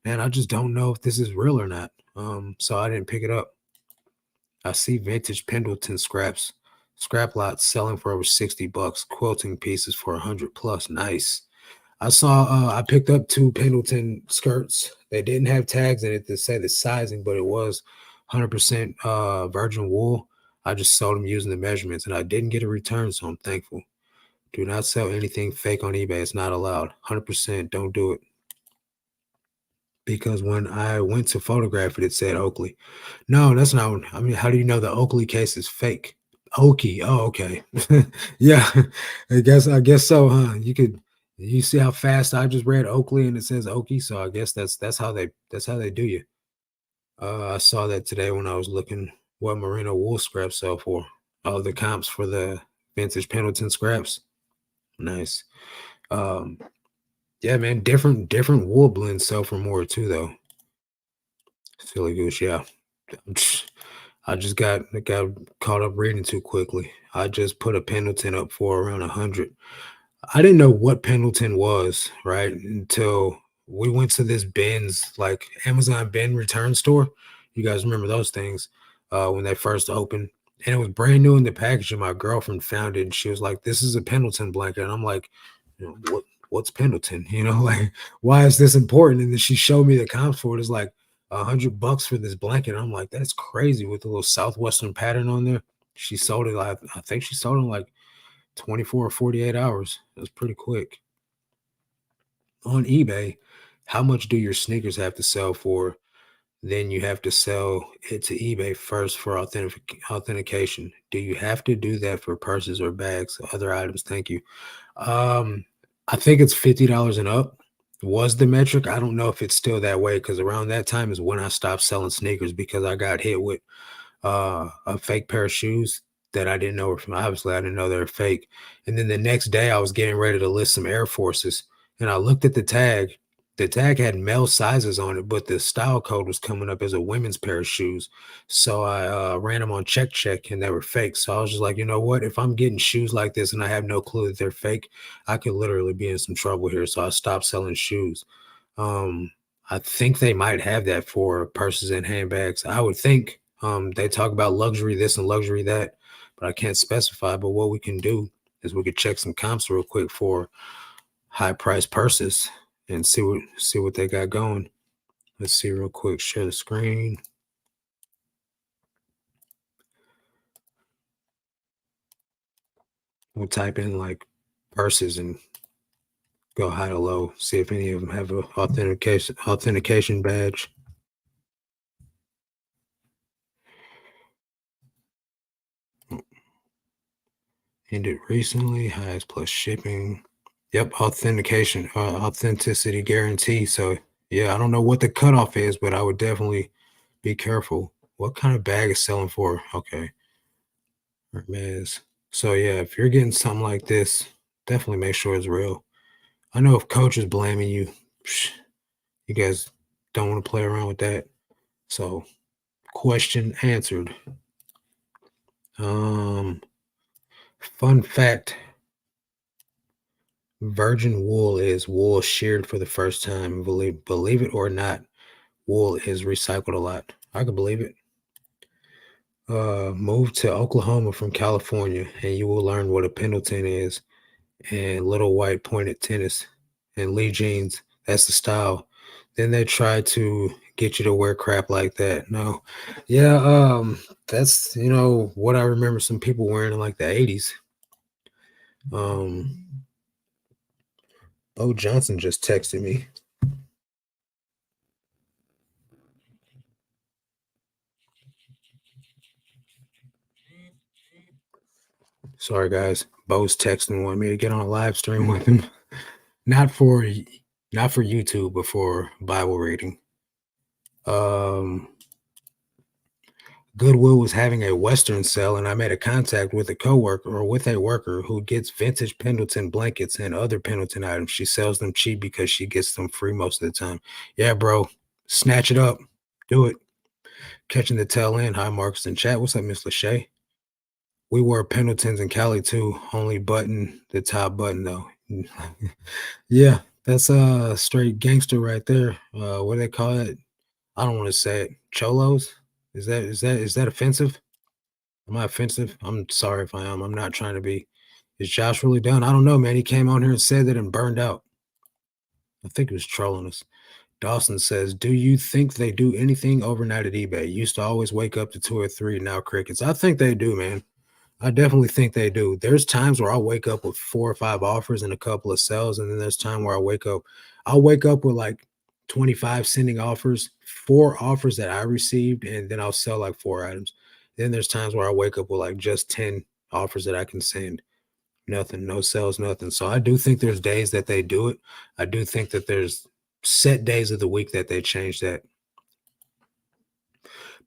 man, I just don't know if this is real or not. So I didn't pick it up. I see vintage Pendleton scrap lots selling for over $60, quilting pieces for 100 plus. Nice. I picked up two Pendleton skirts. They didn't have tags in it to say the sizing, but it was 100% virgin wool. I just sold them using the measurements and I didn't get a return, so I'm thankful. Do not sell anything fake on eBay. It's not allowed. 100% don't do it. Because when I went to photograph it, it said Oakley. No, that's not. I mean, how do you know the Oakley case is fake? Oakley. Oh, okay. Yeah, I guess so, huh? You see how fast I just read Oakley and it says Oakley, so I guess that's how they do you. I saw that today when I was looking what merino wool scraps sell for. Oh, the comps for the vintage Pendleton scraps. Nice. Um, yeah, man, different wool blends sell for more too, though. Silly goose, yeah. I just got caught up reading too quickly. I just put a Pendleton up for around 100. I didn't know what Pendleton was, right? Until we went to this Ben's, like Amazon bin return store. You guys remember those things when they first opened? And it was brand new in the packaging. My girlfriend found it and she was like, "This is a Pendleton blanket." And I'm like, what's Pendleton? Like, why is this important? And then she showed me the comps for it. It's like $100 for this blanket. I'm like, that's crazy with the little Southwestern pattern on there. She sold it like, I think she sold it in like 24 or 48 hours. It was pretty quick. On eBay, how much do your sneakers have to sell for? Then you have to sell it to eBay first for authentication. Do you have to do that for purses or bags, other items? Thank you. Um, I think it's $50 and up was the metric. I don't know if it's still that way because around that time is when I stopped selling sneakers because I got hit with a fake pair of shoes that I didn't know were from. Obviously, I didn't know they were fake. And then the next day, I was getting ready to list some Air Forces, and I looked at the tag. The tag had male sizes on it, but the style code was coming up as a women's pair of shoes. So I ran them on check, and they were fake. So I was just like, you know what? If I'm getting shoes like this and I have no clue that they're fake, I could literally be in some trouble here. So I stopped selling shoes. Um, I think they might have that for purses and handbags. I would think. They talk about luxury this and luxury that, but I can't specify. But what we can do is we could check some comps real quick for high price purses and see what they got going. Let's see real quick. Share the screen. We'll type in like purses and go high to low. See if any of them have a authentication badge. Ended recently, highest plus shipping. Yep, authentication, authenticity guarantee. So yeah, I don't know what the cutoff is, but I would definitely be careful. What kind of bag is selling for? Okay, Hermes. So yeah, if you're getting something like this, definitely make sure it's real. I know if coach is blaming you, psh, you guys don't want to play around with that. So question answered. Um, fun fact: virgin wool is wool sheared for the first time. Believe it or not, wool is recycled a lot. I can believe it. Move to Oklahoma from California, and you will learn what a Pendleton is and little white pointed tennis and Lee jeans. That's the style. Then they try to get you to wear crap like that. No, yeah, that's what I remember some people wearing in like the 80s. Um, Bo Johnson just texted me. Sorry, guys. Bo's texting, wanted me to get on a live stream with him. Not for not for YouTube, but for Bible reading. Um, Goodwill was having a Western sale, and I made a contact with a coworker or with a worker who gets vintage Pendleton blankets and other Pendleton items. She sells them cheap because she gets them free most of the time. Yeah, bro, snatch it up, do it. Catching the tail end. Hi, Marcus in chat. What's up, Miss Lachey? We wore Pendletons in Cali too. Only button the top button though. Yeah, that's straight gangster right there. What do they call it? I don't want to say it. Cholos? Is that offensive? Am I offensive? I'm sorry if I am. I'm not trying to be. Is Josh really done? I don't know, man. He came on here and said that and burned out. I think he was trolling us. Dawson says, "Do you think they do anything overnight at eBay? Used to always wake up to two or three, now crickets." I think they do, man. I definitely think they do. There's times where I'll wake up with 4 or 5 offers and a couple of sales, and then there's time where I'll wake up with like 25 sending offers, 4 offers that I received, and then I'll sell like 4 items. Then there's times where I wake up with like just 10 offers that I can send. Nothing, no sales, nothing. So I do think there's days that they do it. I do think that there's set days of the week that they change that.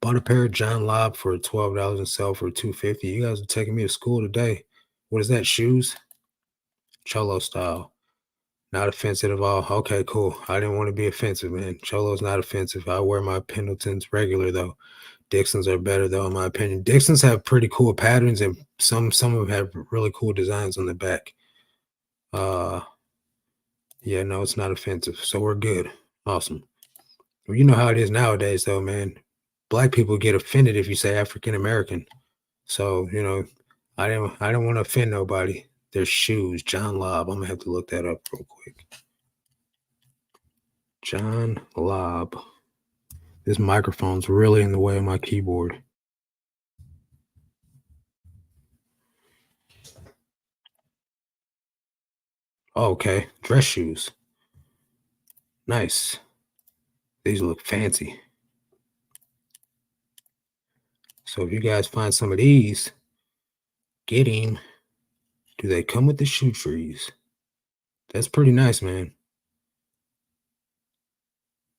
Bought a pair of John Lobb for $12 and sell for $250. You guys are taking me to school today. What is that? Shoes? Cholo style. Not offensive at all. Okay, cool. I didn't want to be offensive, man. Cholo's not offensive. I wear my Pendletons regular though. Dixons are better though, in my opinion. Dixons have pretty cool patterns, and some of them have really cool designs on the back. Uh, yeah, no, it's not offensive, so we're good. Awesome. Well, you know how it is nowadays, though, man. Black people get offended if you say African American. So I don't want to offend nobody. Their shoes, John Lobb. I'm gonna have to look that up real quick. John Lobb. This microphone's really in the way of my keyboard. Oh, okay, dress shoes. Nice. These look fancy. So if you guys find some of these, get him. Do they come with the shoe trees? That's pretty nice, man.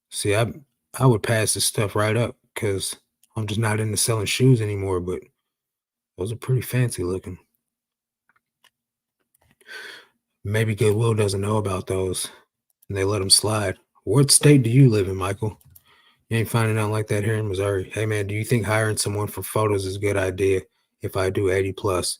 See, I would pass this stuff right up because I'm just not into selling shoes anymore, but those are pretty fancy looking. Maybe Goodwill doesn't know about those and they let them slide. What state do you live in, Michael? You ain't finding out like that here in Missouri. Hey, man, do you think hiring someone for photos is a good idea if I do 80 plus?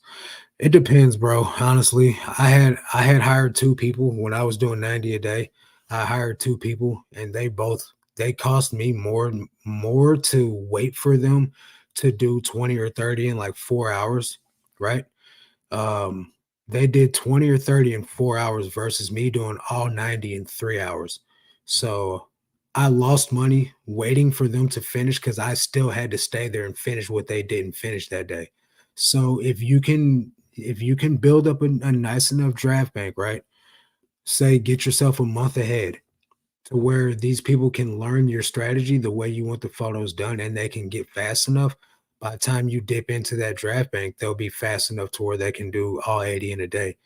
It depends, bro. Honestly, I had hired two people when I was doing 90 a day. I hired two people and they cost me more to wait for them to do 20 or 30 in like 4 hours, right? Um, they did 20 or 30 in 4 hours versus me doing all 90 in 3 hours. So I lost money waiting for them to finish because I still had to stay there and finish what they didn't finish that day. So if you can build up a nice enough draft bank, right? Say get yourself a month ahead to where these people can learn your strategy, the way you want the photos done, and they can get fast enough. By the time you dip into that draft bank, they'll be fast enough to where they can do all 80 in a day.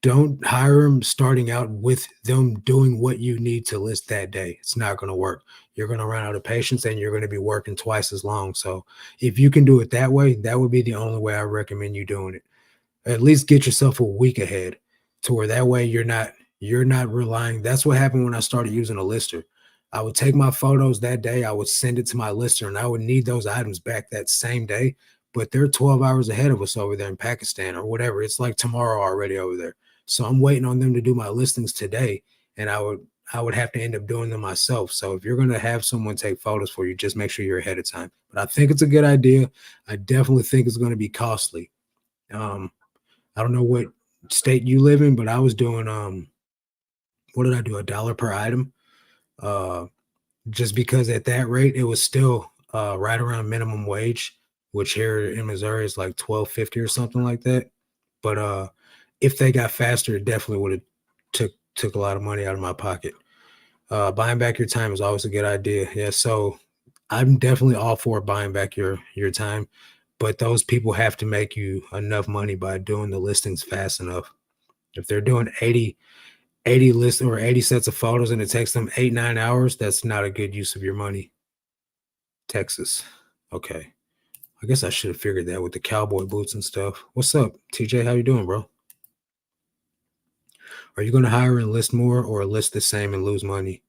Don't hire them starting out with them doing what you need to list that day. It's not going to work. You're going to run out of patience and you're going to be working twice as long. So if you can do it that way, that would be the only way I recommend you doing it. At least get yourself a week ahead to where that way you're not relying. That's what happened when I started using a lister. I would take my photos that day, I would send it to my lister, and I would need those items back that same day. But they're 12 hours ahead of us over there in Pakistan or whatever. It's like tomorrow already over there. So I'm waiting on them to do my listings today, and I would have to end up doing them myself. So if you're going to have someone take photos for you, just make sure you're ahead of time. But I think it's a good idea. I definitely think it's going to be costly. Um, I don't know what state you live in, but I was doing what did I do? $1 per item. Uh just because at that rate it was still right around minimum wage, which here in Missouri is like 12.50 or something like that. But if they got faster, it definitely would have took a lot of money out of my pocket. Buying back your time is always a good idea. Yeah, so I'm definitely all for buying back your time, but those people have to make you enough money by doing the listings fast enough. If they're doing 80 lists or 80 sets of photos and it takes them 8-9 hours, that's not a good use of your money. Texas. Okay. I guess I should have figured that with the cowboy boots and stuff. What's up, TJ? How you doing, bro? Are you going to hire and list more or list the same and lose money?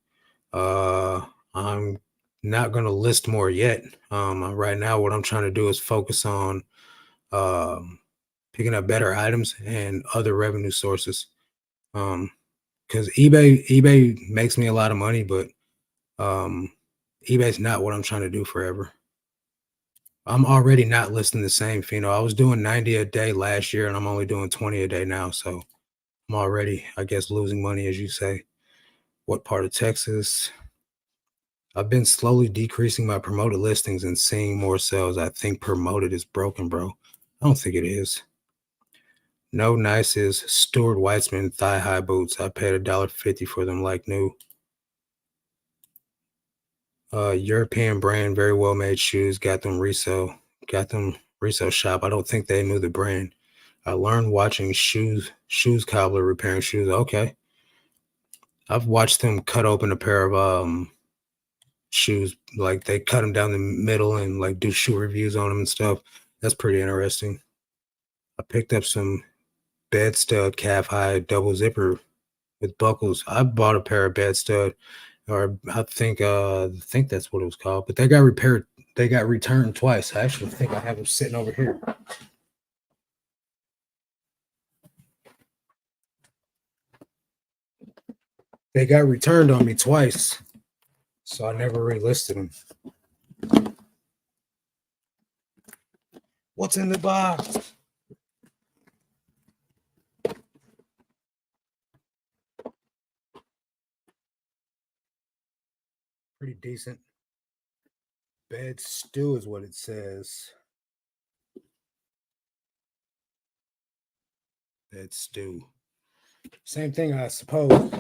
I'm not going to list more yet. Right now, what I'm trying to do is focus on picking up better items and other revenue sources. Because eBay makes me a lot of money, but um, eBay's not what I'm trying to do forever. I'm already not listing the same pheno. I was doing 90 a day last year, and I'm only doing 20 a day now. So I'm already, I guess, losing money, as you say. What part of Texas? I've been slowly decreasing my promoted listings and seeing more sales. I think promoted is broken, bro. I don't think it is. No nice is Stuart Weitzman thigh high boots. I paid $1.50 for them like new. European brand, very well made shoes. Got them resale shop. I don't think they knew the brand. I learned watching shoes cobbler repairing shoes. Okay. I've watched them cut open a pair of shoes, like they cut them down the middle and like do shoe reviews on them and stuff. That's pretty interesting. I picked up some bed stud calf high double zipper with buckles. I bought a pair of bed stud, or I think that's what it was called, but they got repaired. They got returned twice. I actually think I have them sitting over here. They got returned on me twice, so I never relisted them. What's in the box? Pretty decent. Bed stew is what it says. Bed stew. Same thing, I suppose.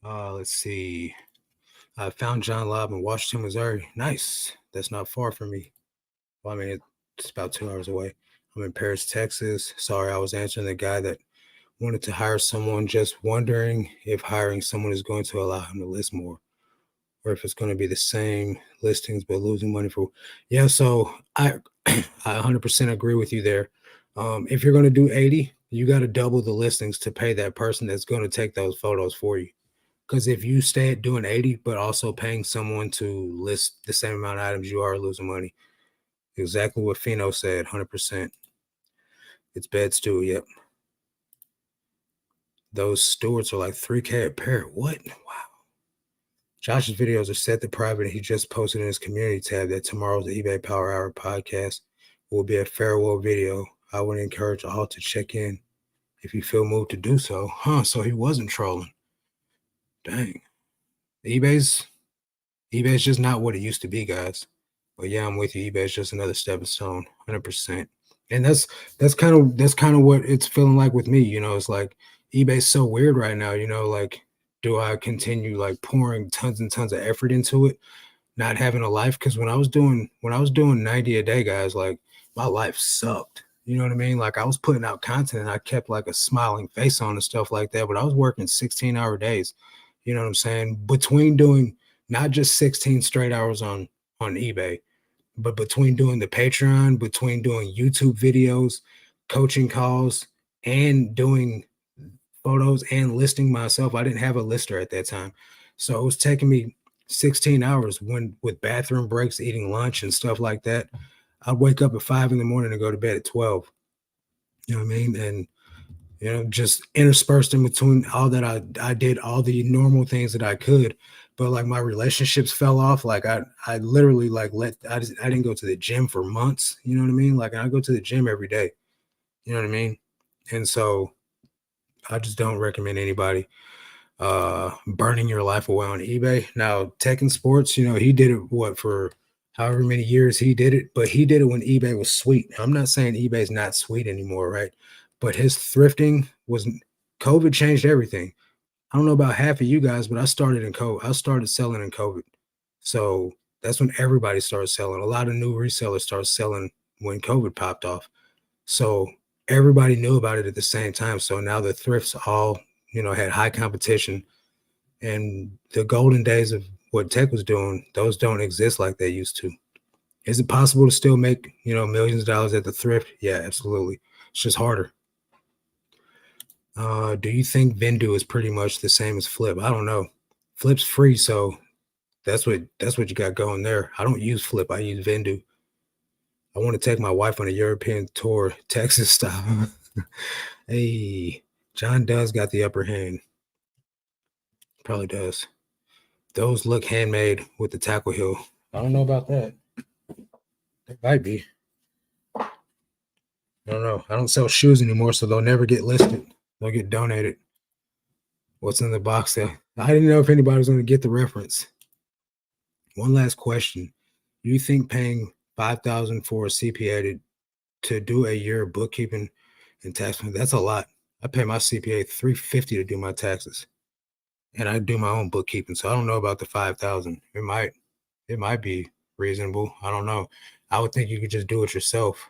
Let's see. I found John Lobb in Washington, Missouri. Nice. That's not far from me. Well, I mean, it's about 2 hours away. I'm in Paris, Texas. Sorry, I was answering the guy that wanted to hire someone, just wondering if hiring someone is going to allow him to list more, or if it's going to be the same listings but losing money for. Yeah, so I I 100% agree with you there. If you're going to do 80, you got to double the listings to pay that person that's going to take those photos for you. Because if you stay at doing 80, but also paying someone to list the same amount of items, you are losing money. Exactly what Fino said, 100%. It's bed stew. Yep. Those stewards are like 3K a pair. What? Wow. Josh's videos are set to private, and he just posted in his community tab that tomorrow's eBay Power Hour podcast will be a farewell video. I would encourage all to check in if you feel moved to do so. Huh, so he wasn't trolling. Dang. eBay's eBay's just not what it used to be, guys. But yeah, I'm with you. eBay's just another stepping stone, 100%. And that's kind of what it's feeling like with me. It's like eBay's so weird right now. Like, do I continue like pouring tons and tons of effort into it, not having a life? Because when I was doing 90 a day, guys, like my life sucked. You know what I mean? Like I was putting out content and I kept like a smiling face on and stuff like that, but I was working 16-hour days. You know what I'm saying? Between doing not just 16 straight hours on eBay, but between doing the Patreon, between doing YouTube videos, coaching calls, and doing photos and listing myself, I didn't have a lister at that time. So it was taking me 16 hours when with bathroom breaks, eating lunch and stuff like that. I'd wake up at 5 in the morning and go to bed at 12. You know what I mean? And just interspersed in between all that I did all the normal things that I could, but like my relationships fell off. Like I literally like I didn't go to the gym for months. You know what I mean? Like I go to the gym every day. You know what I mean? And so I just don't recommend anybody burning your life away on eBay. Now, Tech and Sports, he did it what for however many years he did it, but he did it when eBay was sweet. I'm not saying eBay's not sweet anymore, right? But his thrifting was COVID changed everything. I don't know about half of you guys, but I started in COVID. I started selling in COVID. So that's when everybody started selling. A lot of new resellers started selling when COVID popped off. So everybody knew about it at the same time. So now the thrifts all, had high competition, and the golden days of what tech was doing, those don't exist like they used to. Is it possible to still make, millions of dollars at the thrift? Yeah, absolutely. It's just harder. Do you think Vendu is pretty much the same as Flip? I don't know. Flip's free, so that's what you got going there. I don't use Flip. I use Vendu. I want to take my wife on a European tour, Texas style. Hey, John does got the upper hand. Probably does. Those look handmade with the tackle heel. I don't know about that. They might be. I don't know. I don't sell shoes anymore, so they'll never get listed. They'll get donated. What's in the box there? I didn't know if anybody was going to get the reference. One last question. Do you think paying $5,000 for a CPA to do a year of bookkeeping and tax, that's a lot. I pay my CPA $350 to do my taxes, and I do my own bookkeeping. So I don't know about the 5,000. It might be reasonable. I don't know. I would think you could just do it yourself.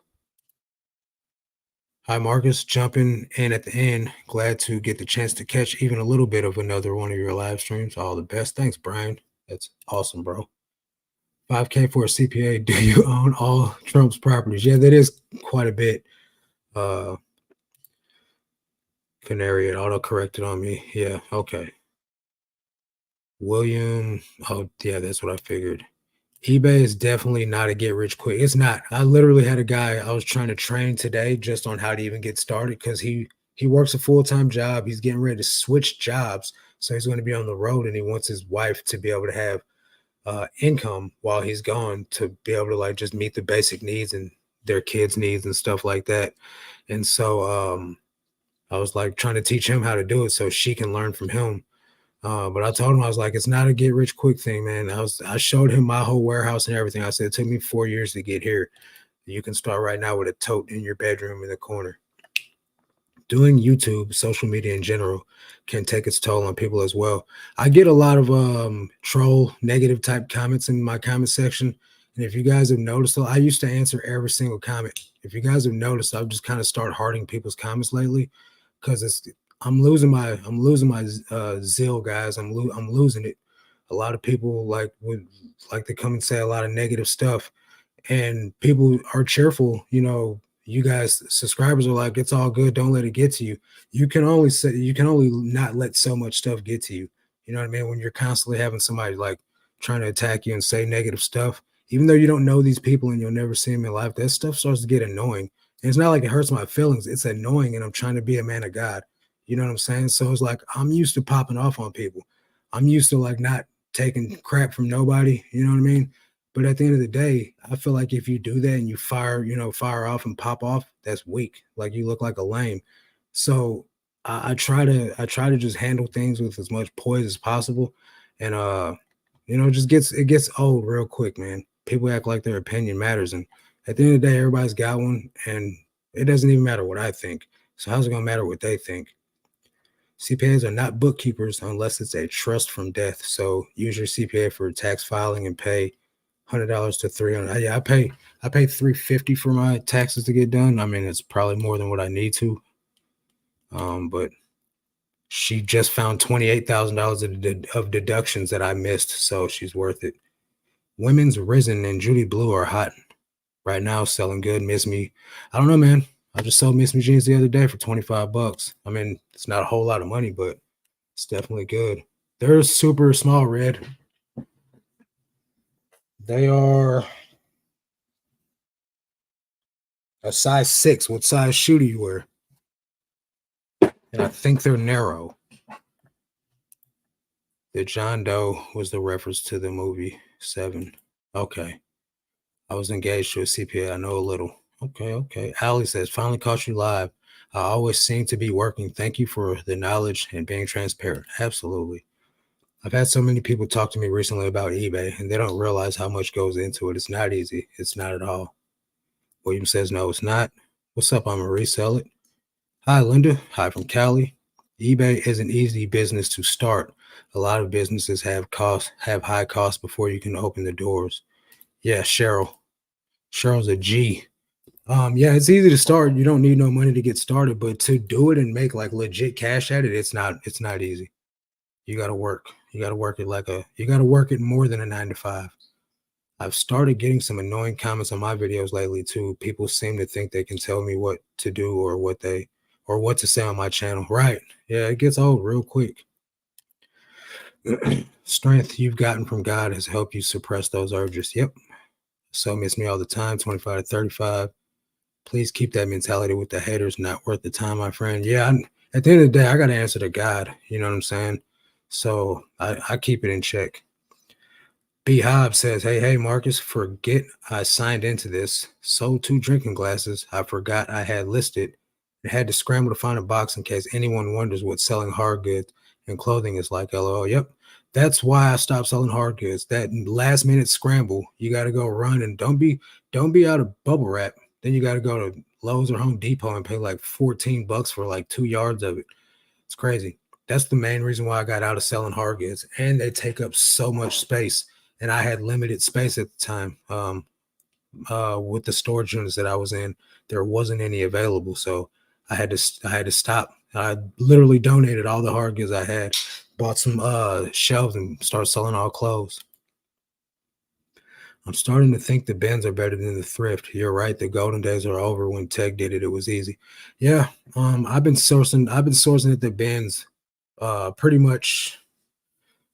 Hi, Marcus, jumping in at the end. Glad to get the chance to catch even a little bit of another one of your live streams. All the best. Thanks, Brian. That's awesome, bro. 5K for a CPA. Do you own all Trump's properties? Yeah, that is quite a bit. Uh, Canary, it auto corrected on me. Yeah, okay. William. Oh, yeah, that's what I figured. eBay is definitely not a get rich quick. It's not. I literally had a guy I was trying to train today just on how to even get started because he works a full-time job. He's getting ready to switch jobs. So he's going to be on the road and he wants his wife to be able to have income while he's gone to be able to like just meet the basic needs and their kids' needs and stuff like that. And so I was like trying to teach him how to do it so she can learn from him. But I told him I was like, it's not a get rich quick thing, man. I showed him my whole warehouse and everything. I said it took me 4 years to get here. You can start right now with a tote in your bedroom in the corner. Doing YouTube, social media in general, can take its toll on people as well. I get a lot of troll negative type comments in my comment section. And if you guys have noticed, I used to answer every single comment. If you guys have noticed, I've just kind of started hearting people's comments lately because I'm losing my zeal, guys. I'm losing it. A lot of people would like to come and say a lot of negative stuff, and people are cheerful. You guys, subscribers are like, it's all good. Don't let it get to you. You can only not let so much stuff get to you. You know what I mean? When you're constantly having somebody like trying to attack you and say negative stuff, even though you don't know these people and you'll never see them in life, that stuff starts to get annoying. And it's not like it hurts my feelings. It's annoying. And I'm trying to be a man of God. You know what I'm saying? So it's like, I'm used to popping off on people. I'm used to like not taking crap from nobody. You know what I mean? But at the end of the day, I feel like if you do that and you fire off and pop off, that's weak. Like you look like a lame. So I try to just handle things with as much poise as possible. And it gets old real quick, man. People act like their opinion matters. And at the end of the day, everybody's got one, and it doesn't even matter what I think. So how's it gonna matter what they think? CPAs are not bookkeepers unless it's a trust from death. So use your CPA for tax filing and pay $100 to $300. Yeah, I pay $350 for my taxes to get done. I mean, it's probably more than what I need to. But she just found $28,000 of deductions that I missed, so she's worth it. Women's Risen and Judy Blue are hot right now, selling good. Miss Me. I don't know, man. I just sold Miss Me jeans the other day for $25. I mean, it's not a whole lot of money, but it's definitely good. They're super small red. They are a size 6. What size shoe do you wear? And I think they're narrow. The John Doe was the reference to the movie Seven. Okay. I was engaged to a CPA. I know a little. Okay, okay. Allie says, finally caught you live. I always seem to be working. Thank you for the knowledge and being transparent. Absolutely. I've had so many people talk to me recently about eBay, and they don't realize how much goes into it. It's not easy. It's not at all. William says, no, it's not. What's up? I'm going to resell it. Hi, Linda. Hi from Cali. eBay is an easy business to start. A lot of businesses have high costs before you can open the doors. Yeah, Cheryl. Cheryl's a G. Yeah, it's easy to start. You don't need no money to get started, but to do it and make like legit cash at it, it's not easy. You gotta work. You gotta work it more than a 9 to 5. I've started getting some annoying comments on my videos lately too. People seem to think they can tell me what to do or what to say on my channel. Right. Yeah, it gets old real quick. Strength you've gotten from God has helped you suppress those urges. Yep. So miss me all the time, 25 to 35. Please keep that mentality with the haters not worth the time, my friend. Yeah, at the end of the day, I got to answer to God. You know what I'm saying? So I keep it in check. B Hobbs says, hey, Marcus, forget I signed into this. Sold 2 drinking glasses. I forgot I had listed. I had to scramble to find a box in case anyone wonders what selling hard goods and clothing is like. LOL. Yep. That's why I stopped selling hard goods. That last minute scramble, you got to go run and don't be out of bubble wrap. Then you got to go to Lowe's or Home Depot and pay like $14 for like 2 yards of it. It's crazy. That's the main reason why I got out of selling hard goods, and they take up so much space. And I had limited space at the time. With the storage units that I was in, there wasn't any available, so I had to stop. I literally donated all the hard goods I had, bought some shelves, and started selling all clothes. I'm starting to think the bins are better than the thrift. You're right. The golden days are over. When Tech did it, it was easy. Yeah. I've been sourcing at the bins pretty much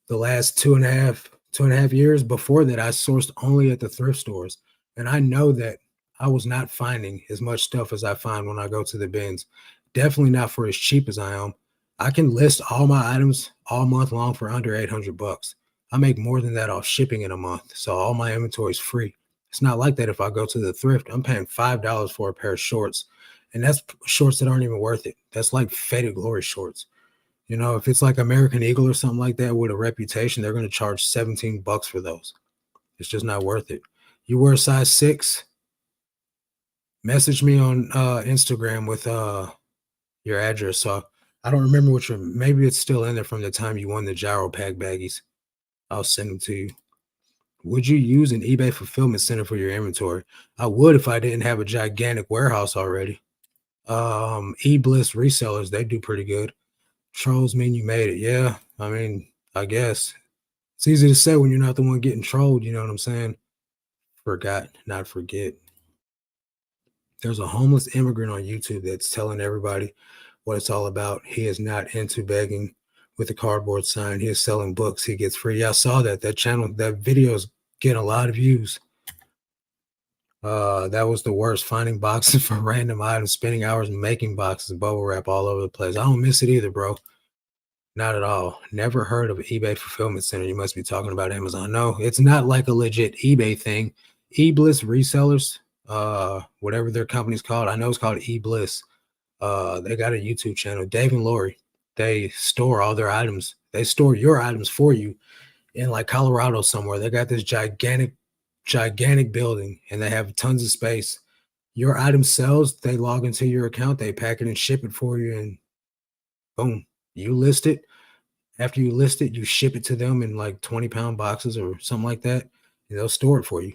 the last 2.5 years. Before that, I sourced only at the thrift stores. And I know that I was not finding as much stuff as I find when I go to the bins. Definitely not for as cheap as I am. I can list all my items all month long for under 800 bucks. I make more than that off shipping in a month. So all my inventory is free. It's not like that if I go to the thrift. I'm paying $5 for a pair of shorts. And that's shorts that aren't even worth it. That's like faded glory shorts. If it's like American Eagle or something like that with a reputation, they're going to charge 17 bucks for those. It's just not worth it. You wear a size 6, message me on Instagram with your address. So I don't remember maybe it's still in there from the time you won the gyro pack baggies. I'll send them to you. Would you use an eBay fulfillment center for your inventory? I would if I didn't have a gigantic warehouse already. eBliss resellers, they do pretty good. Trolls mean you made it. Yeah, I mean, I guess. It's easy to say when you're not the one getting trolled, you know what I'm saying? Forgot, not forget. There's a homeless immigrant on YouTube that's telling everybody what it's all about. He is not into begging with a cardboard sign. He is selling books. He gets free. Yeah, I saw that. That channel, that video is getting a lot of views. That was the worst. Finding boxes for random items, spending hours making boxes, bubble wrap all over the place. I don't miss it either, bro. Not at all. Never heard of eBay fulfillment center. You must be talking about Amazon. No, it's not like a legit eBay thing. eBliss resellers, whatever their company's called. I know it's called eBliss. They got a YouTube channel. Dave and Lori. They store all their items. They store your items for you in like Colorado somewhere. They got this gigantic building and they have tons of space. Your item sells, they log into your account, they pack it and ship it for you, and boom, you list it. After you list it, you ship it to them in like 20-pound boxes or something like that, and they'll store it for you.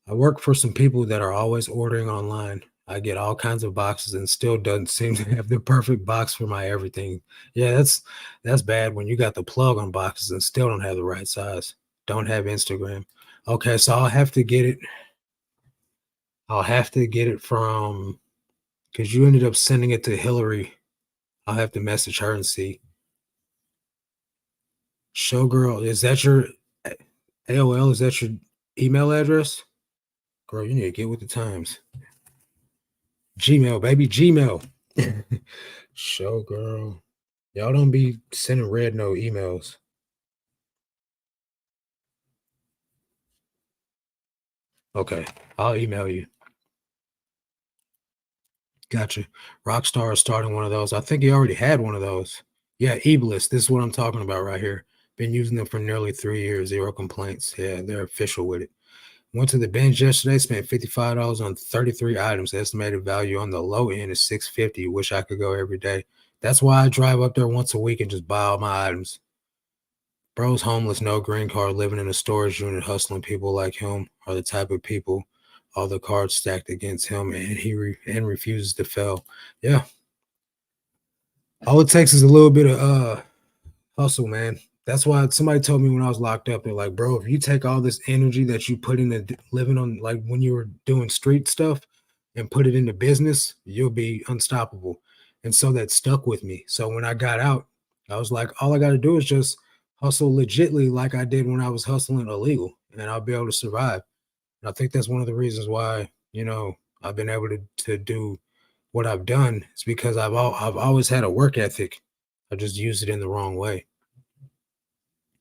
I work for some people that are always ordering online. I get all kinds of boxes and still doesn't seem to have the perfect box for my everything. Yeah, that's bad when you got the plug on boxes and still don't have the right size. Don't have Instagram. Okay, so I'll have to get it. I'll have to get it from because you ended up sending it to Hillary. I'll have to message her and see. Showgirl, is that your AOL? Is that your email address? Girl, you need to get with the times. Gmail, baby, Gmail. Showgirl. Y'all don't be sending red no emails. Okay, I'll email you. Gotcha. Rockstar is starting one of those. I think he already had one of those. Yeah, eBliss. This is what I'm talking about right here. Been using them for nearly 3 years. Zero complaints. Yeah, they're official with it. Went to the bench yesterday, spent $55 on 33 items. Estimated value on the low end is $650. Wish I could go every day. That's why I drive up there once a week and just buy all my items. Bro's homeless, no green card, living in a storage unit, hustling. People like him are the type of people, all the cards stacked against him, and and refuses to fail. Yeah, all it takes is a little bit of hustle, man. That's why somebody told me when I was locked up, they're like, bro, if you take all this energy that you put into living on, like when you were doing street stuff and put it into business, you'll be unstoppable. And so that stuck with me. So when I got out, I was like, all I got to do is just hustle legitly like I did when I was hustling illegal, and I'll be able to survive. And I think that's one of the reasons why, I've been able to do what I've done. It's because I've always had a work ethic. I just used it in the wrong way.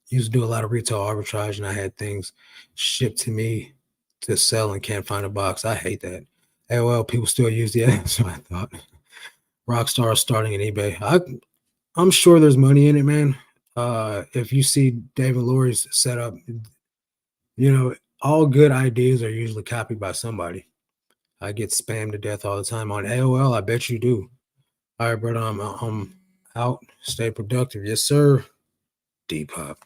Used to do a lot of retail arbitrage, and I had things shipped to me to sell and can't find a box. I hate that. AOL people still use the app, so I thought Rockstar is starting an eBay. I'm sure there's money in it, man. If you see David Lori's setup, all good ideas are usually copied by somebody. I get spammed to death all the time on AOL. I bet you do. All right, brother, I'm out. Stay productive. Yes, sir. Depop.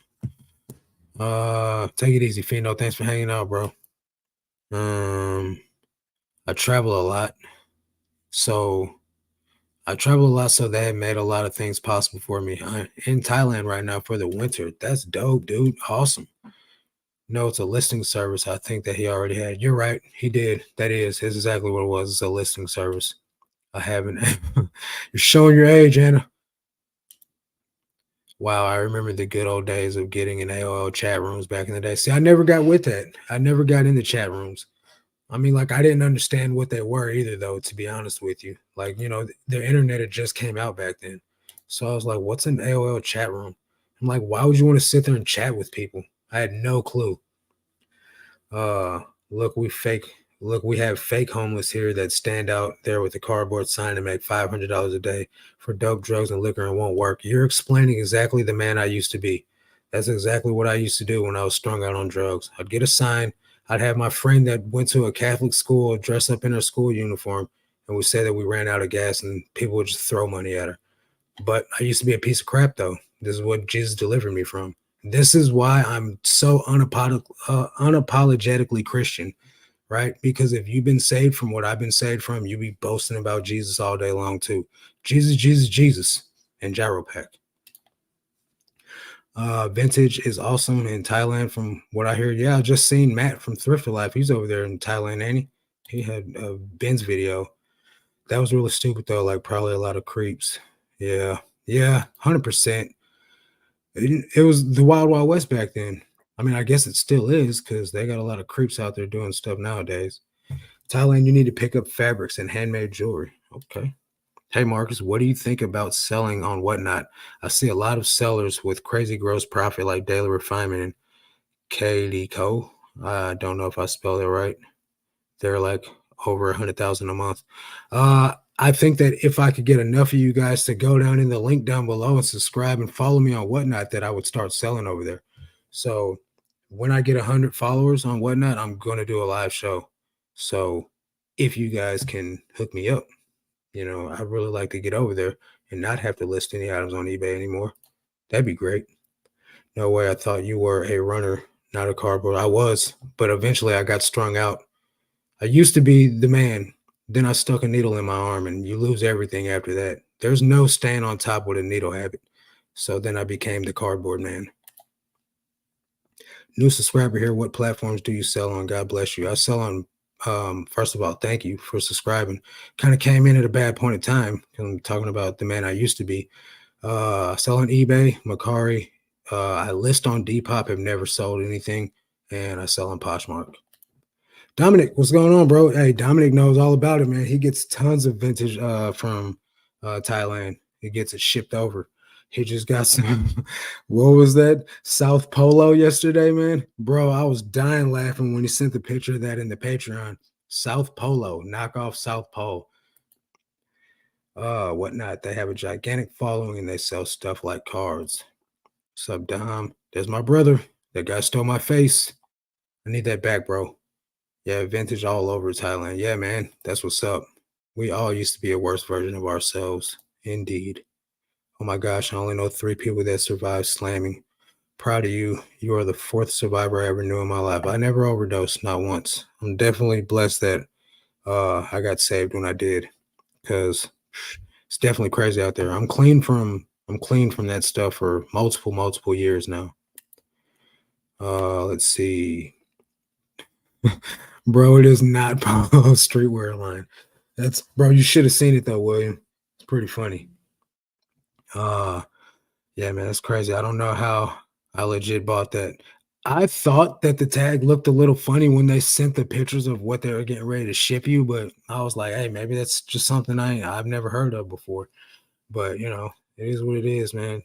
Take it easy, Fino. Thanks for hanging out, bro. I travel a lot, so I travel a lot, so they have made a lot of things possible for me. I'm in Thailand right now for the winter. That's dope, dude. Awesome. No, it's a listing service. I think that he already had. You're right. He did. That is. It's exactly what it was. It's a listing service. I haven't. You're showing your age, Anna. Wow, I remember the good old days of getting in AOL chat rooms back in the day. See, I never got with that. I never got into chat rooms. I mean, like, I didn't understand what they were either, though, to be honest with you. Like, the internet had just came out back then. So I was like, what's an AOL chat room? I'm like, why would you want to sit there and chat with people? I had no clue. Uh, look, we have fake homeless here that stand out there with a cardboard sign and make $500 a day for dope, drugs, and liquor and won't work. You're explaining exactly the man I used to be. That's exactly what I used to do when I was strung out on drugs. I'd get a sign. I'd have my friend that went to a Catholic school dress up in her school uniform, and we say that we ran out of gas, and people would just throw money at her. But I used to be a piece of crap, though. This is what Jesus delivered me from. This is why I'm so unapologetically Christian, right? Because if you've been saved from what I've been saved from, you be boasting about Jesus all day long, too. Jesus, Jesus, Jesus, and gyro pack. Vintage is awesome in Thailand, from what I hear. Yeah, I just seen Matt from Thrift Life. He's over there in Thailand, ain't he? He had a Ben's video. That was really stupid, though. Like, probably a lot of creeps. Yeah, yeah, 100%. It was the Wild Wild West back then. I mean, I guess it still is because they got a lot of creeps out there doing stuff nowadays. Thailand, you need to pick up fabrics and handmade jewelry. Okay. Hey, Marcus, what do you think about selling on Whatnot? I see a lot of sellers with crazy gross profit like Daily Refinement and Katie Co. I don't know if I spelled it right. They're like over 100,000 a month. I think that if I could get enough of you guys to go down in the link down below and subscribe and follow me on Whatnot, that I would start selling over there. So when I get 100 followers on Whatnot, I'm going to do a live show. So if you guys can hook me up, I'd really like to get over there and not have to list any items on eBay anymore. That'd be great. No way. I thought you were a runner, not a cardboard. I was, but eventually I got strung out. I used to be the man. Then I stuck a needle in my arm, and you lose everything after that. There's no staying on top with a needle habit. So then I became the cardboard man. New subscriber here. What platforms do you sell on? God bless you. I sell on, first of all, thank you for subscribing. Kind of came in at a bad point in time. I'm talking about the man I used to be. I sell on eBay, Macari. I list on Depop, have never sold anything. And I sell on Poshmark. Dominic, what's going on, bro? Hey, Dominic knows all about it, man. He gets tons of vintage from Thailand. He gets it shipped over. He just got some, what was that? South Polo yesterday, man. Bro, I was dying laughing when he sent the picture of that in the Patreon. South Polo, knockoff South Pole. Whatnot. They have a gigantic following and they sell stuff like cards. What's up, Dom? There's my brother. That guy stole my face. I need that back, bro. Yeah, vintage all over Thailand. Yeah, man, that's what's up. We all used to be a worse version of ourselves. Indeed. Oh my gosh, I only know 3 people that survived slamming. Proud of you. You are the 4th survivor I ever knew in my life. I never overdosed, not once. I'm definitely blessed that I got saved when I did, because it's definitely crazy out there. I'm clean from that stuff for multiple years now. Let's see. Bro, it is not Polo streetwear line. That's, bro, you should have seen it though, William. It's pretty funny. Yeah, man, that's crazy. I don't know how I legit bought that. I thought that the tag looked a little funny when they sent the pictures of what they were getting ready to ship you, but I was like, hey, maybe that's just something I've never heard of before. But it is what it is, man.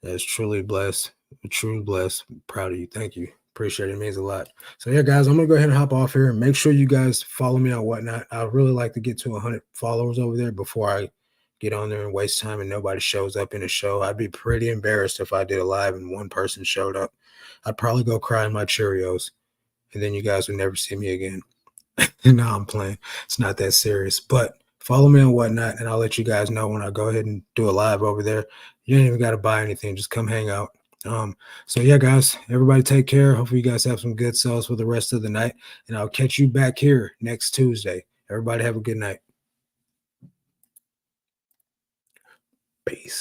That's truly blessed. Truly blessed. Proud of you. Thank you. Appreciate it. It means a lot. So yeah, guys, I'm gonna go ahead and hop off here and make sure you guys follow me on Whatnot. I'd really like to get to 100 followers over there before I get on there and waste time and nobody shows up in the show. I'd be pretty embarrassed if I did a live and one person showed up. I'd probably go cry in my Cheerios, and then you guys would never see me again. No, I'm playing. It's not that serious. But follow me on Whatnot, and I'll let you guys know when I go ahead and do a live over there. You ain't even got to buy anything. Just come hang out. So yeah, guys, everybody take care. Hopefully you guys have some good sales for the rest of the night, and I'll catch you back here next Tuesday. Everybody have a good night. Peace.